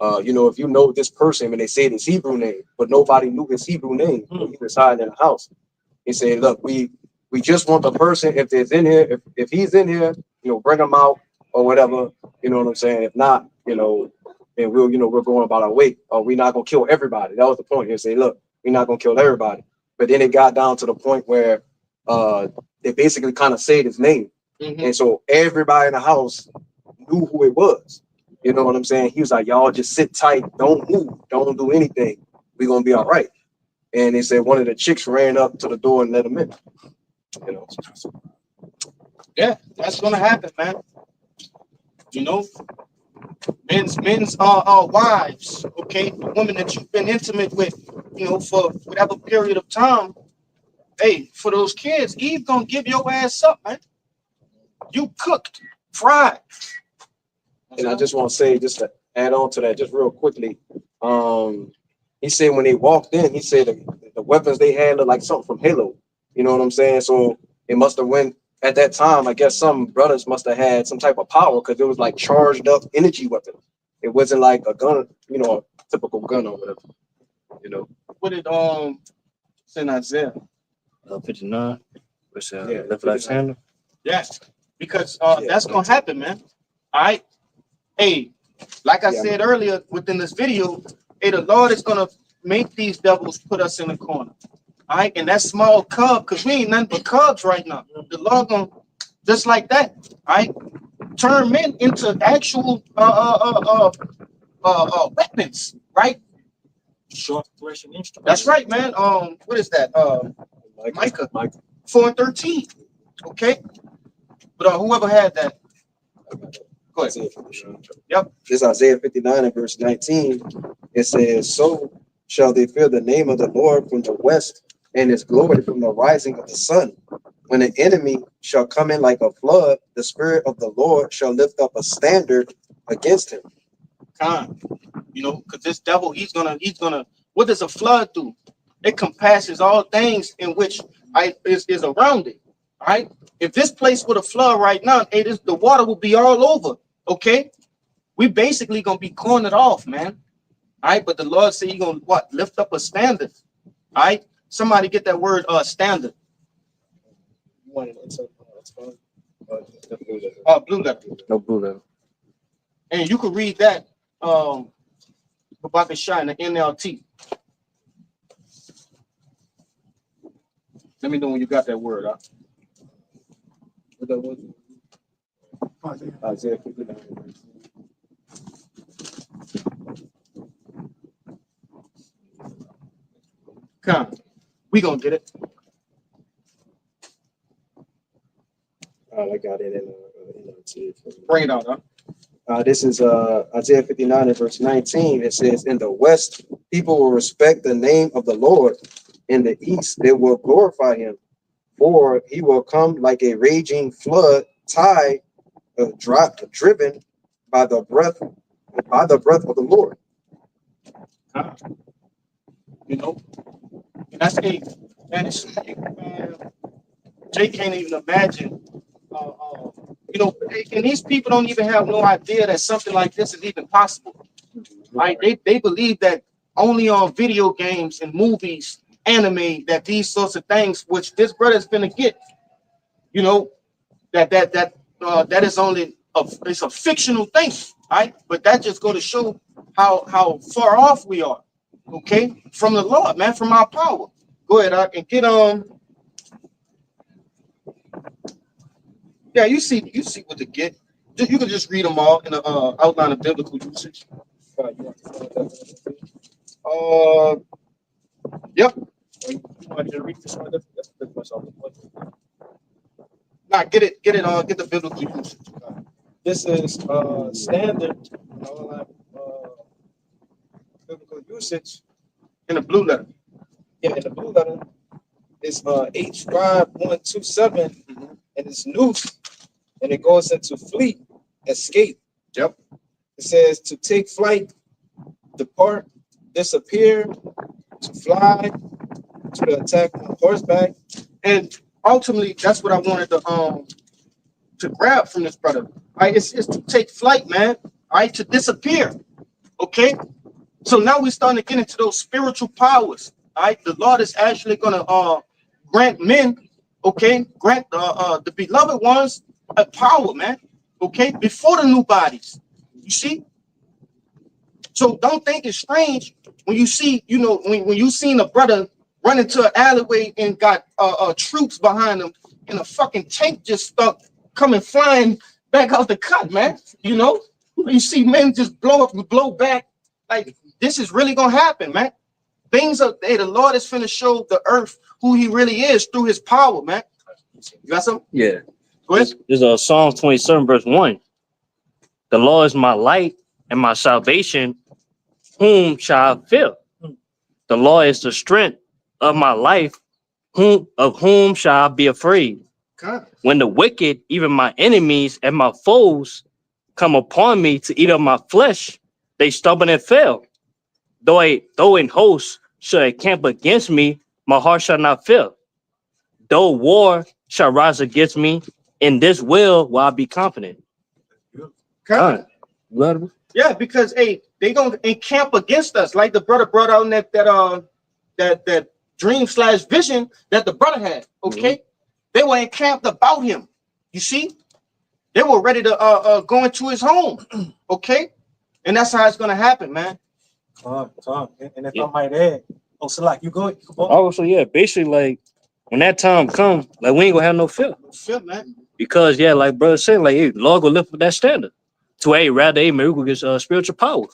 if you know this person, and they said his Hebrew name, but nobody knew his Hebrew name. He was hiding in a house. He said, look, we just want the person, if there's in here, if he's in here, bring him out or whatever, you know what I'm saying? If not, and we're going about our way, or we're not gonna kill everybody. That was the point. He said, look, we're not gonna kill everybody. But then it got down to the point where they basically kind of said his name. And so everybody in the house knew who it was. You know what I'm saying? He was like, y'all just sit tight, don't move, don't do anything. We're gonna be all right. And they said one of the chicks ran up to the door and let him in. Yeah, that's gonna happen, man. Men's wives, okay, the women that you've been intimate with, for whatever period of time. Hey, for those kids, Eve gonna give your ass up, man. You cooked, fried. And I just want to say, just to add on to that, just real quickly, he said when they walked in, he said the weapons they had looked like something from Halo. You know what I'm saying? So it must have went at that time. I guess some brothers must have had some type of power because it was like charged up energy weapon. It wasn't like a gun, a typical gun or whatever. What did it's in Isaiah 59. What's Yeah, left right hand? Yes, because that's gonna happen, man. All right. Hey, like I said earlier within this video, hey, the Lord is gonna make these devils put us in the corner. All right, and that small cub, because we ain't nothing but cubs right now. The Lord gonna just like that, all right, turn men into actual weapons, right? Short threshing instrument. That's right, man. What is that? Micah 4:13. Okay, but whoever had that, go ahead. Yep. This Isaiah 59 and verse 19. It says, so shall they fear the name of the Lord from the west, and his glory from the rising of the sun. When an enemy shall come in like a flood, the spirit of the Lord shall lift up a standard against him. Because this devil, he's gonna. What does a flood do? It compasses all things in which is around it. All right. If this place would a flood right now, the water will be all over. Okay. We basically gonna be cornered off, man. All right. But the Lord said, "You gonna what? Lift up a standard." All right. Somebody get that word standard. You want it to explain? Blue letter. No blue letter. And you could read that about the shine the NLT. Let me know when you got that word. Huh? What that was? Isaiah 59. Come, we gonna get it. I got it in Bring it out, huh? this is Isaiah 59 and verse 19. It says, "In the west, people will respect the name of the Lord. In the east, they will glorify him. For he will come like a raging flood, tide, driven by the breath of the Lord." You know, and that's a man. Jay can't even imagine. You know, and these people don't even have no idea that something like this is even possible. Right? They believe that only on video games and movies, anime, that these sorts of things, which this brother's gonna get, you know, that is only it's a fictional thing, right? But that just go to show how far off we are, okay, from the Lord, man, from our power. Go ahead, I can get Yeah, you see what to get. You can just read them all in the outline of biblical usage. Yep. You want to read this one? That's the question. Nah, get the biblical usage. This is standard biblical usage. In the blue letter. Yeah, in the blue letter, it's H5127, and it's noose, and it goes into fleet, escape. Yep. It says to take flight, depart, disappear, to fly, to attack on horseback. And ultimately, that's what I wanted to grab from this brother. All right, it's to take flight, man. All right, to disappear. Okay. So now we're starting to get into those spiritual powers. All right, the Lord is actually gonna grant men, okay, grant the beloved ones a power, man. Okay, before the new bodies. You see? So don't think it's strange when you see, you know, when you seen a brother run into an alleyway and got troops behind him and a fucking tank just stuck coming flying back out the cut, man. You know, you see men just blow up and blow back. Like this is really gonna happen, man. Things are the Lord is finna show the earth who he really is through his power, man. You got something? Yeah. Go ahead. This is Psalm 27, verse 1. The Lord is my light and my salvation. Whom shall I fear? The Lord is the strength of my life. Of whom shall I be afraid? God. When the wicked, even my enemies and my foes, come upon me to eat up my flesh, they stumble and fail. Though in hosts shall encamp against me, my heart shall not fear. Though war shall rise against me, in this will I be confident. God. Yeah, because hey, they gonna encamp against us, like the brother brought out in that dream / vision that the brother had. Okay, they were encamped about him. You see, they were ready to go into his home. Okay, and that's how it's gonna happen, man. And if I might add, Salak, you go. Also, yeah, basically, like when that time comes, like we ain't gonna have no fear. Fear, man. Because yeah, like brother said, like hey, Lord will lift up that standard. To a rather a miracle gets spiritual power.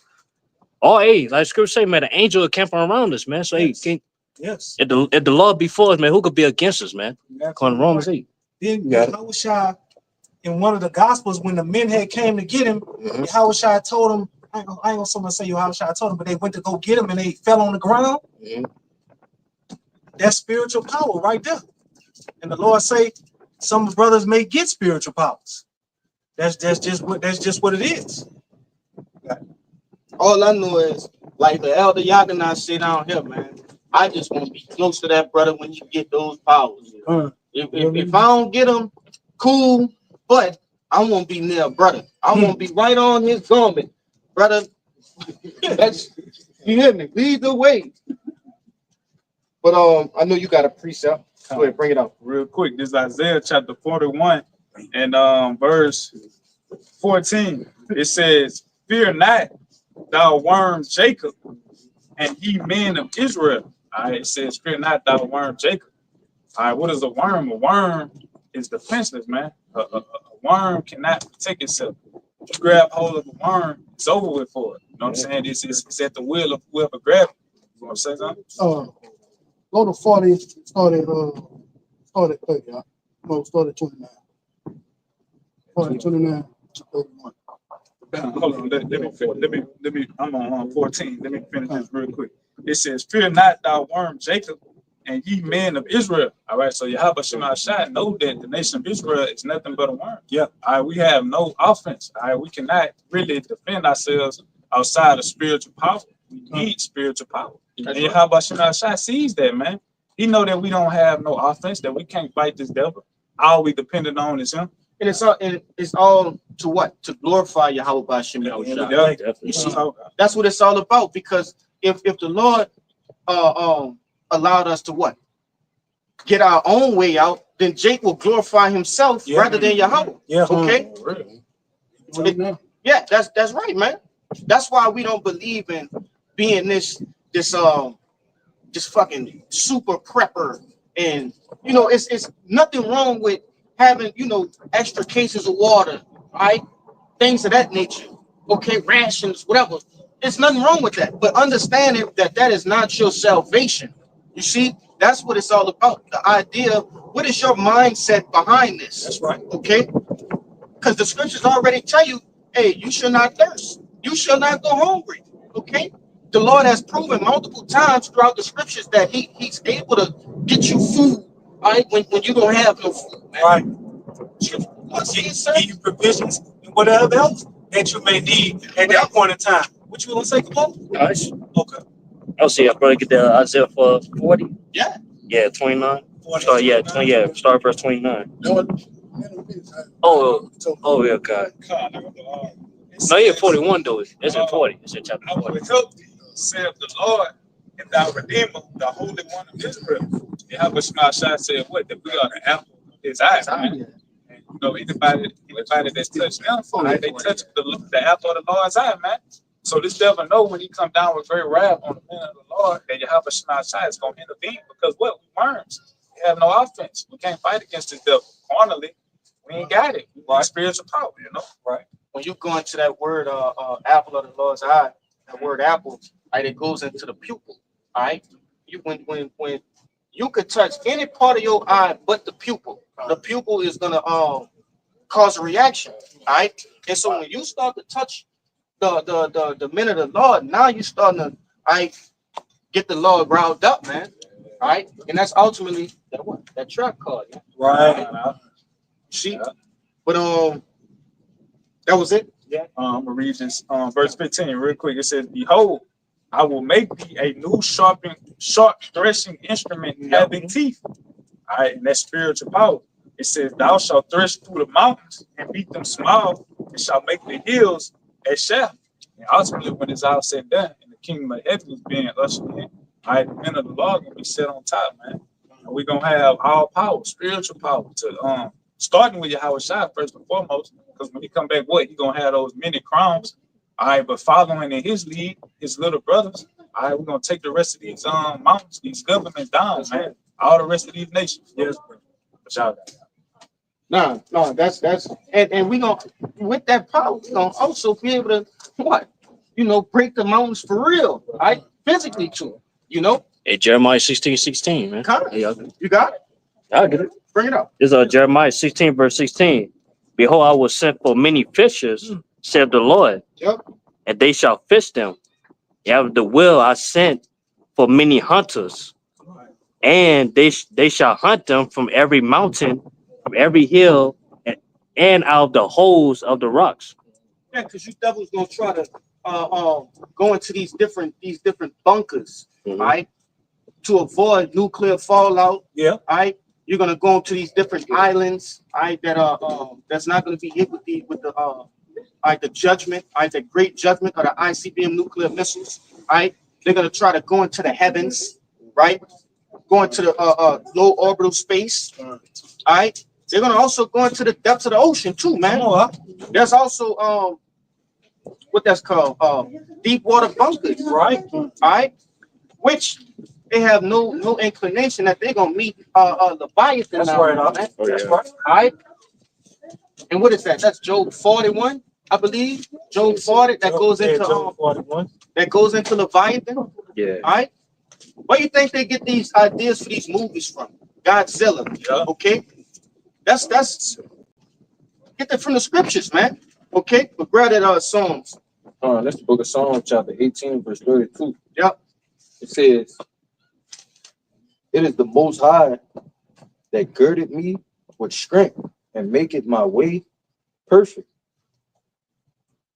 Or a like scripture say, man, the angel will camp around us, man. So Yes. hey, Yes. if the Lord be for us, man, who could be against us, man? According to Romans 8. Then Got it. Yahushua, in one of the gospels, when the men had came to get him, Yahushua told him, I ain't gonna someone say Yahushua told him, but they went to go get him and they fell on the ground. That's spiritual power right there. And the Lord say some brothers may get spiritual powers. That's just what it is. All I know is like the elder Yaganah sit down here, man. I just want to be close to that brother when you get those powers. Uh, If I don't get them, cool, but I won't be near a brother. I won't be right on his garment, brother. That's you hear me? Lead the way. But I know you got a precept. Go ahead, bring it up. Real quick, this is Isaiah chapter 41 and verse 14. It says, "Fear not, thou worm Jacob, and ye men of Israel." All right, it says, "Fear not, thou worm Jacob." All right, what is a worm? A worm is defenseless, man. A worm cannot protect itself. If you grab hold of a worm, it's over with for it. You know what I'm saying? It's at the will of whoever grabs it. You want to say something? Go to 40, start at 30, y'all. No, start at 29. 40, 29 to 31. Hold on, let me, I'm on 14. Let me finish this real quick. It says, "Fear not, thou worm Jacob, and ye men of Israel." All right, so Yahweh Shema Shai know that the nation of Israel is nothing but a worm. Yeah. All right, we have no offense. All right, we cannot really defend ourselves outside of spiritual power. We need spiritual power. And Yahweh Shema Shai sees that, man. He know that we don't have no offense, that we can't fight this devil. All we dependent on is him. And it's all to what? To glorify Yahweh by Shem Yahushua. You see, that's what it's all about. Because if the Lord allowed us to what? Get our own way out, then Jake will glorify himself rather than Yahweh. Yeah. Okay. Yeah, that's right, man. That's why we don't believe in being this fucking super prepper. And you know, it's nothing wrong with having, you know, extra cases of water, right? Things of that nature. Okay, rations, whatever. There's nothing wrong with that. But understanding that that is not your salvation. You see, that's what it's all about. The idea, what is your mindset behind this? That's right. Okay? Because the scriptures already tell you, hey, you shall not thirst. You shall not go hungry. Okay? The Lord has proven multiple times throughout the scriptures that he's able to get you food, right? When you don't have no food. Man. Right. Give you provisions and whatever else that you may need at that point in time. What you want to say, come on? Nice. Okay. I'll see. I probably get the Isaiah for 40. Yeah. Yeah, 29. 40, Start, yeah, 20, yeah, start verse 29. Oh, yeah, God. No, yeah, 41 though. It's in 40. It's in chapter 40. I will help thee, saith the Lord, and thy Redeemer, the Holy One of Israel. And Yahweh Shema Shai said, what? That we are the apple of his eye. And, you know, anybody that's touched him, right, they touch the apple of the Lord's eye, man. So this devil know when he come down with great wrath on the men of the Lord, that Yahweh Shema Shai is going to intervene, because what? We worms. We have no offense. We can't fight against this devil. Carnally, we ain't got it. We need spiritual power, you know? Right. When you go into that word apple of the Lord's eye, that word apple, right, it goes into the pupil. All right. You when you could touch any part of your eye but the pupil is gonna cause a reaction. All right. And so when you start to touch the men of the Lord, now you're starting to get the Lord riled up, man. All right. And that's ultimately that trap card. Yeah? Right. See? But that was it. Yeah. I'm gonna read this verse 15 real quick. It says, "Behold, I will make thee a new sharp threshing instrument having teeth." All right, and that's spiritual power. It says, "Thou shalt thresh through the mountains and beat them small, and shall make the hills a shaft." And ultimately, when it's all said and done, and the kingdom of heaven is being ushered in, all right, the men of the Lord gonna be set on top, man. And we're gonna have all power, spiritual power, to starting with Yahweh Shai first and foremost, because when he come back, he gonna have those many crowns. All right, but following in his lead, his little brothers, all right, we're gonna take the rest of these mountains, these governments down, man. All the rest of these nations. Yes, bro. No, that's and we gonna with that power, we gonna also be able to break the mountains for real, right? Physically too, you know. Hey, Jeremiah 16:16, man. Hey, you got it? I get it. Bring it up. This is Jeremiah 16, verse 16. "Behold, I will send for many fishers, saith the Lord, and they shall fish them. Out of the will I sent for many hunters, and they shall hunt them from every mountain, from every hill, and out of the holes of the rocks." Yeah, because you devils gonna try to go into these different bunkers, right? to avoid nuclear fallout. Yeah. All right. You're gonna go to these different islands, all right, that are that's not gonna be hit with the judgment, all right, the great judgment of the ICBM nuclear missiles. All right. They're gonna try to go into the heavens, right? Go into the low orbital space. All right. They're gonna also go into the depths of the ocean too, man. There's also what that's called deep water bunkers, right? All right, which they have no inclination that they're gonna meet Leviathan. That's now, right, man. Oh, That's yeah. right. All right. And what is that? That's Job 41, I believe. Job 40 that goes into Job 41. that goes into Leviathan. All Yeah. right. Where you think they get these ideas for these movies from? Godzilla. Yeah. Okay. That's get that from the scriptures, man. Okay. But grab that Psalms. That's the book of Psalms, chapter 18, verse 32. Yep. It says, "It is the Most High that girded me with strength and maketh my way perfect.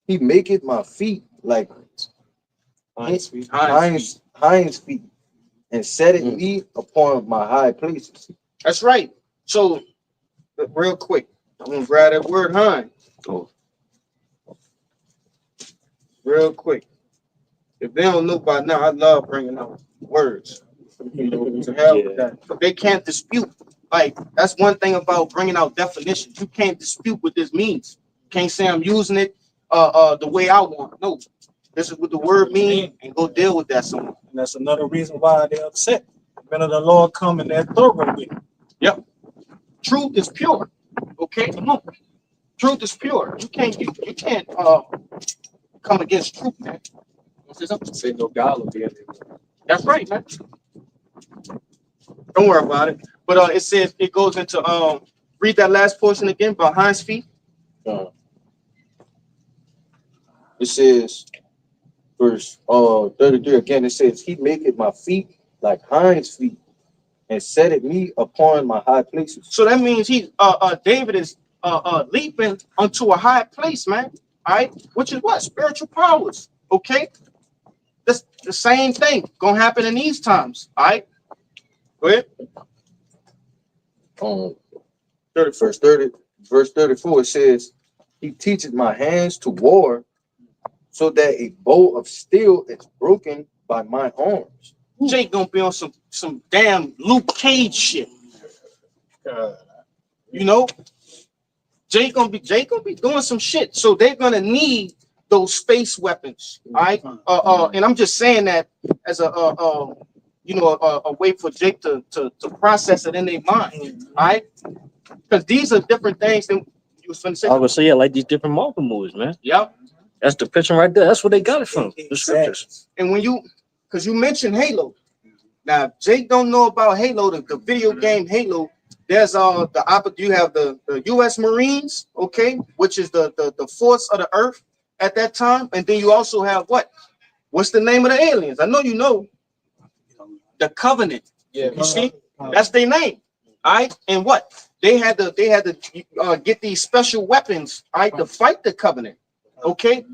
He maketh my feet like hinds feet, and setteth me upon my high places." That's right. So, real quick, I'm gonna grab that word hind. Real quick. If they don't know by now, I love bringing out words. You know, to hell with that. But they can't dispute. Like, that's one thing about bringing out definitions. You can't dispute what this means. Can't say I'm using it the way I want. No, this is what the word means, and go deal with that somewhere. And that's another reason why they're upset. When the Lord come in that thorough with it. Yep. Truth is pure. Okay, come on. Truth is pure. You can't come against truth, man. Say no God will be in there. That's right, man. Don't worry about it. But it says it goes into read that last portion again by hinds feet. It says, verse 33 again, it says, "He maketh my feet like hinds feet, and setteth me upon my high places." So that means David is leaping onto a high place, man. All right, which is what? Spiritual powers. Okay. That's the same thing gonna happen in these times. All right. Go ahead. 30, verse 34, it says, "He teacheth my hands to war, so that a bow of steel is broken by my arms." Jake gonna be on some damn Luke Cage shit. You know, Jake gonna be doing some shit. So they're gonna need those space weapons. All right. And I'm just saying that as a way for Jake to process it in their mind. All right. Because these are different things than you was finna say. I would say, yeah, like these different Marvel movies, man. Yep. That's the picture right there. That's where they got it from. The scriptures. And because you mentioned Halo. Now, if Jake don't know about Halo, the video game Halo. There's you have the U.S. Marines, okay, which is the force of the earth at that time, and then you also have what's the name of the aliens? I know you know. The Covenant. Yeah. You see, that's their name. All right, and what they had to get these special weapons, all right, to fight the Covenant. Okay,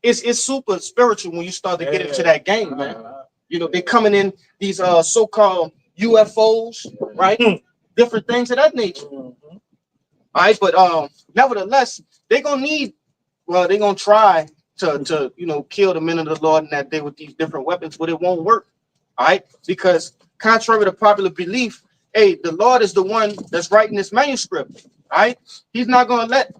it's super spiritual when you start to get into that game, man. You know, they coming in these so-called UFOs, right? Different things of that nature. All right, but nevertheless, they're gonna try to kill the men of the Lord in that day with these different weapons, but it won't work. All right, because contrary to popular belief, hey, the Lord is the one that's writing this manuscript. All right, He's not gonna let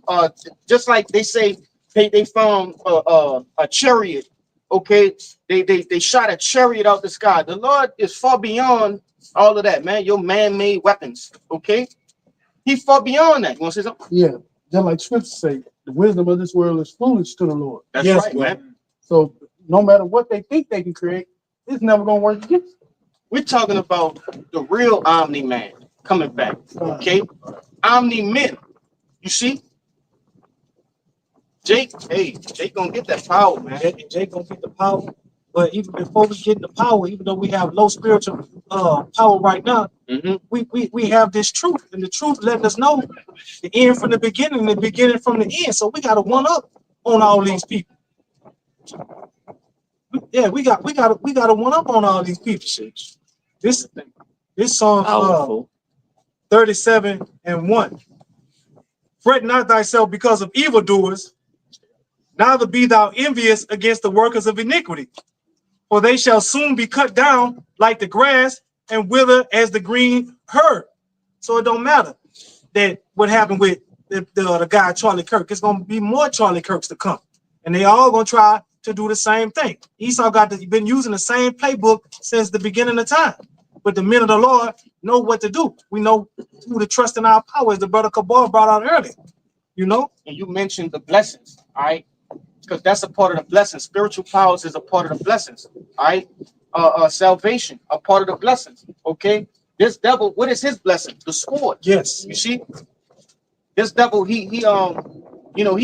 just like they say they found a chariot. Okay, they shot a chariot out the sky. The Lord is far beyond all of that, man. Your man-made weapons. Okay, He's far beyond that. You want to say something? Yeah, just like Scripture say, the wisdom of this world is foolish to the Lord. That's right, man. So no matter what they think they can create, it's never gonna work against them. We're talking about the real Omni-Man coming back. Okay, Omni-Men. You see, Jake gonna get that power, man. Jake gonna get the power. But even before we get the power, even though we have low spiritual power right now, we have this truth, and the truth letting us know the end from the beginning from the end. So we got to one up on all these people. Yeah, we got to one up on all these people. This Psalm Powerful. 37:1. Fret not thyself because of evildoers, neither be thou envious against the workers of iniquity, for they shall soon be cut down like the grass and wither as the green herb. So it don't matter that what happened with the guy Charlie Kirk. It's gonna be more Charlie Kirks to come, and they all gonna try to do the same thing. Esau been using the same playbook since the beginning of time. But the men of the Lord know what to do. We know who to trust in our power, as the brother Kabal brought out earlier. You know, And you mentioned the blessings, all right? Because that's a part of the blessings. Spiritual powers is a part of the blessings, all right? Salvation, a part of the blessings, okay? This devil, what is his blessing? The sword. yes, You see, this devil, he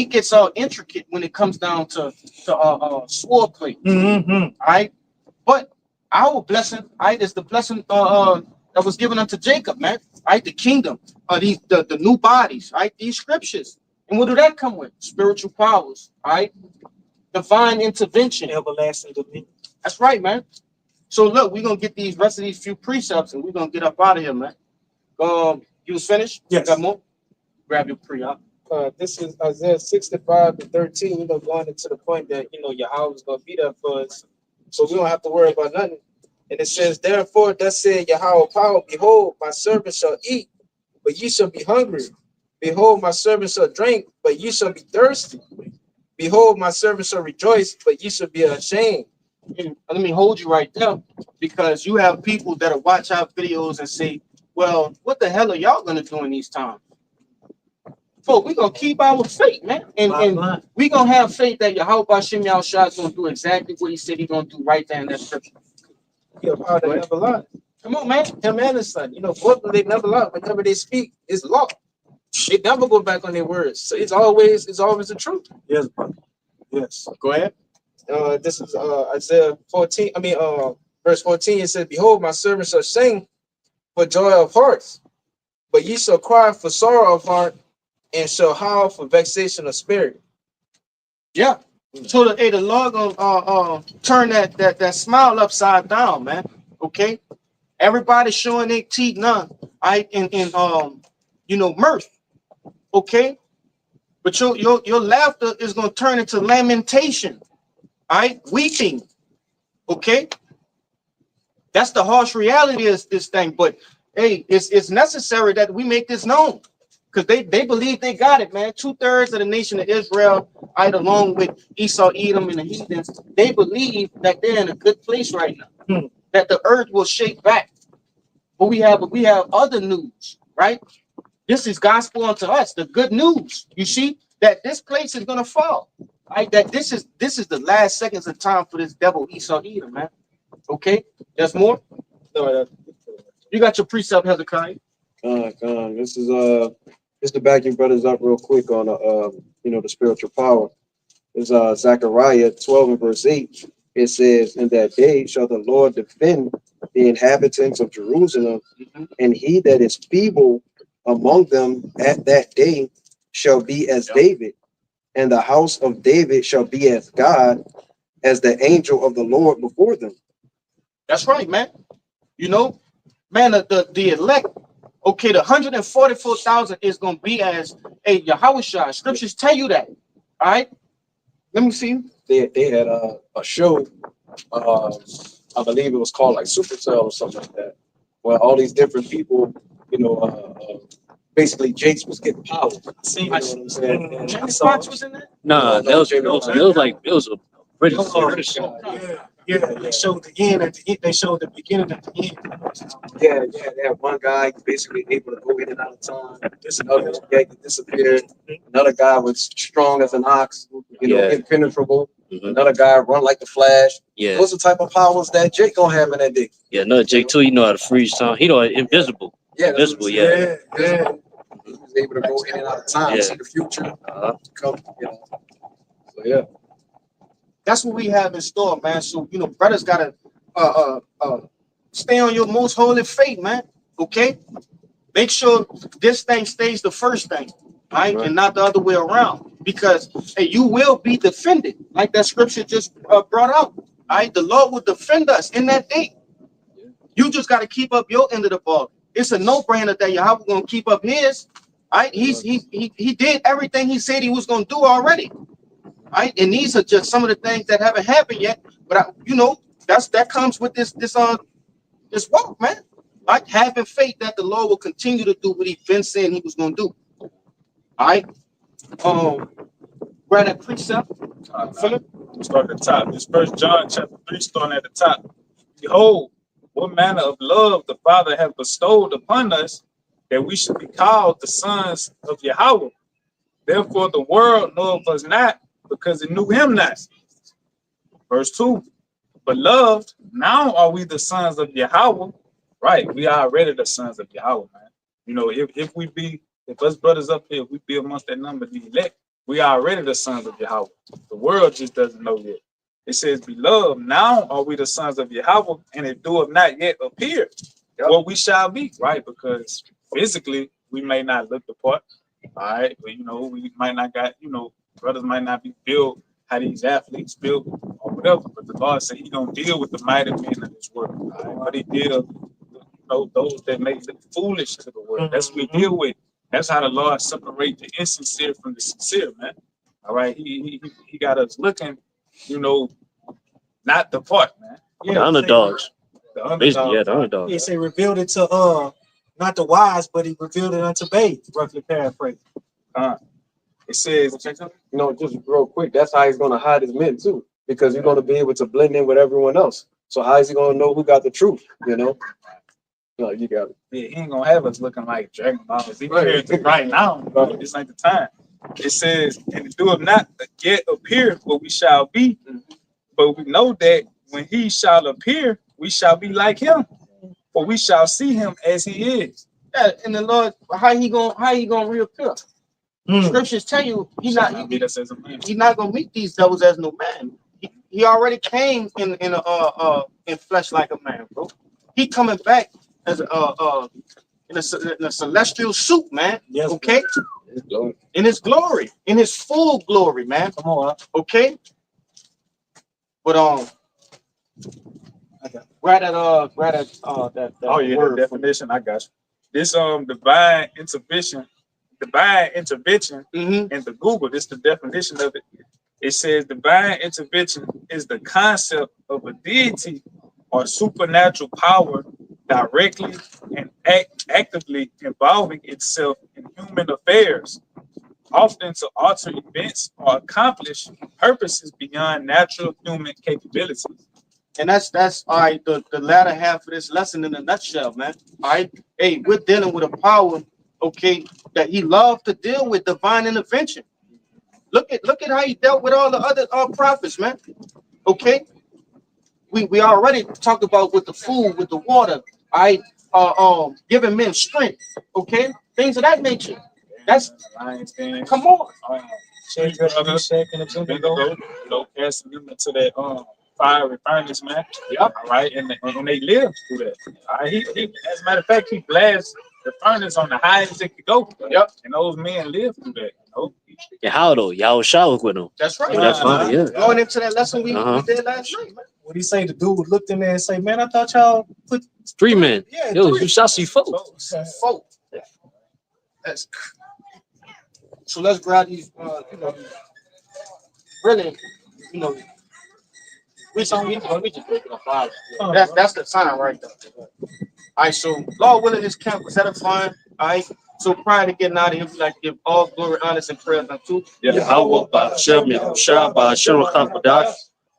gets all intricate when it comes down to sword play, all right? But our blessing, all right, is the blessing that was given unto Jacob, man. All right, the kingdom, the new bodies, all right, these scriptures. And what do that come with? Spiritual powers, all right? Divine intervention. everlasting dominion. That's right, man. So look, we're gonna get these rest of these few precepts and we're gonna get up out of here, man. You was finished? Yes. Got more? Grab your pre-op. This is Isaiah 65:13, going into the point that, Yahweh is going to be there for us. So we don't have to worry about nothing. And it says, therefore, thus said Yahweh power, behold, my servant shall eat, but ye shall be hungry. Behold, my servant shall drink, but ye shall be thirsty. Behold, my servant shall rejoice, but ye shall be ashamed. And let me hold you right there, because you have people that'll watch our videos and say, well, what the hell are y'all gonna do in these times? Folks, we're gonna keep our faith, man. And we're gonna have faith that Yahweh Hashem Yahushua is gonna do exactly what he said he's gonna do right there in that scripture. Your power that never lie. Come on, man. Him and his son. Both of them, they never lie. Whenever they speak, it's law. They never go back on their words. So it's always the truth. Yes, brother. Yes. Go ahead. This is Isaiah 14. Verse 14. It says, behold, my servant shall sing for joy of hearts, but ye shall cry for sorrow of heart, and shall howl for vexation of spirit. Yeah. So the Lord gonna turn that smile upside down, man. Okay. Everybody showing their teeth now, right? In mirth. Okay. But your laughter is gonna turn into lamentation. All right, weeping. Okay. That's the harsh reality of this thing. But hey, it's necessary that we make this known. Because they believe they got it, man. 2/3 of the nation of Israel, right, along with Esau, Edom, and the heathens, they believe that they're in a good place right now. That the earth will shake back. But we have other news, right? This is gospel unto us, the good news. You see that this place is gonna fall. Right? That this is the last seconds of time for this devil Esau, Edom, man. Okay, there's more. No, You got your precept, Hezekiah. This is just to back your brothers up real quick on the spiritual power. It's Zechariah 12 and verse 8. It says, in that day shall the Lord defend the inhabitants of Jerusalem, and he that is feeble among them at that day shall be as David, and the house of David shall be as God, as the angel of the Lord before them. That's right, man. Man, the elect. Okay, the 144,000 is going to be as a Yahushua. Scriptures tell you that. All right. Let me see. They had a show, I believe it was called like Supercell or something like that, where all these different people, basically Jakes was getting power. See, what I'm saying? Jamie Foxx was in there. Nah, it was a British. Yeah. They showed the end at the end. They showed the beginning at the end. Yeah, they had one guy basically able to go in and out of time. Another guy disappeared. Another guy was strong as an ox, impenetrable. Another guy run like the Flash. Yeah. Those are the type of powers that Jake gonna have in that day. Yeah, another Jake too. You know how to freeze time. He know invisible. Invisible. Yeah. He was able to go in and out of time, see the future. Come. So yeah. That's what we have in store, man. So brothers gotta stay on your most holy faith, man. Okay, make sure this thing stays the first thing, right? And not the other way around, because you will be defended, like that scripture just brought out. Right, the Lord will defend us in that day. You just got to keep up your end of the ball. It's a no-brainer that Yahweh gonna keep up his. Right? He did everything he said he was gonna do already. Right? And these are just some of the things that haven't happened yet. But that comes with this walk, man. Like having faith that the Lord will continue to do what he's been saying he was gonna do. All right. Grab that precept. Philip. Start at the top. This 1 John chapter 3, starting at the top. Behold, what manner of love the Father hath bestowed upon us, that we should be called the sons of Yahweh. Therefore the world knoweth us not, because it knew him not. Verse 2. Beloved, now are we the sons of Yahweh. Right, we are already the sons of Yahweh, man. You know, if us brothers up here, if we be amongst that number, the elect, we are already the sons of Yahweh. The world just doesn't know yet. It says, beloved, now are we the sons of Yahweh, and it doeth not yet appear what we shall be, right? Because physically, we may not look the part, all right? But, we might not got, brothers might not be built how these athletes built or whatever. But the Lord said he don't deal with the mighty men of this world, all right? But he deal, those that make it foolish to the world. That's what we deal with. That's how the Lord separate the insincere from the sincere, man. All right, he got us looking, not the part, man. Yeah, the underdogs. The underdog. Basically, yeah, the underdogs. He say revealed it to not the wise, but he revealed it unto babes, roughly paraphrase. It says, just real quick, that's how he's gonna hide his men too, because you're gonna be able to blend in with everyone else. So how is he gonna know who got the truth? No, you got it. Yeah, he ain't gonna have us looking like Dragon Ball Z right now, bro. This ain't the time. It says, and it doeth not yet appear what we shall be, but we know that when he shall appear, we shall be like him, for we shall see him as he is. Yeah, and the Lord, how he gonna reappear? Scriptures tell you he's not gonna meet these devils as no man. He already came in flesh like a man, bro. He coming back as in a celestial suit, man. Yes, okay. In his glory, in his full glory, man. Come on, okay. But grab that word definition. I got you. This divine intervention in the Google. This is the definition of it. It says divine intervention is the concept of a deity or supernatural power directly and actively involving itself in human affairs, often to alter events or accomplish purposes beyond natural human capabilities. And that's all right. The latter half of this lesson in a nutshell, man. All right. Hey, we're dealing with a power, okay, that he loved to deal with divine intervention. Look at how he dealt with all the other prophets, man. Okay. We already talked about with the food, with the water, all right, giving men strength, okay, things of that nature. That's come on. Casting them into that fiery furnace, man. Yep. All right, and they lived through that. All right, he as a matter of fact, he blasted the furnace on the highest it could go. Yep. And those men lived through that. Yeah, how though? Y'all showered with them. That's right. That's fine. Yeah. Going into that lesson we did last night, man. What he say? The dude looked in there and say, "Man, I thought y'all put 3 men. Yeah, yo, you shall see folks. That's so. Let's grab these. Really, we just making a fire. That's the sign right there. All right. So, Lord willing, this camp was edifying. All right. So prior to getting out of here, we like to give all glory, honor, and praise unto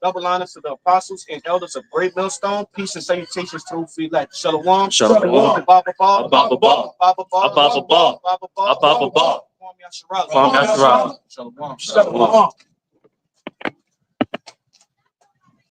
double honors to the apostles and elders of Great Millstone. Peace and salutations to who like Shalom. Shalom. Shalom.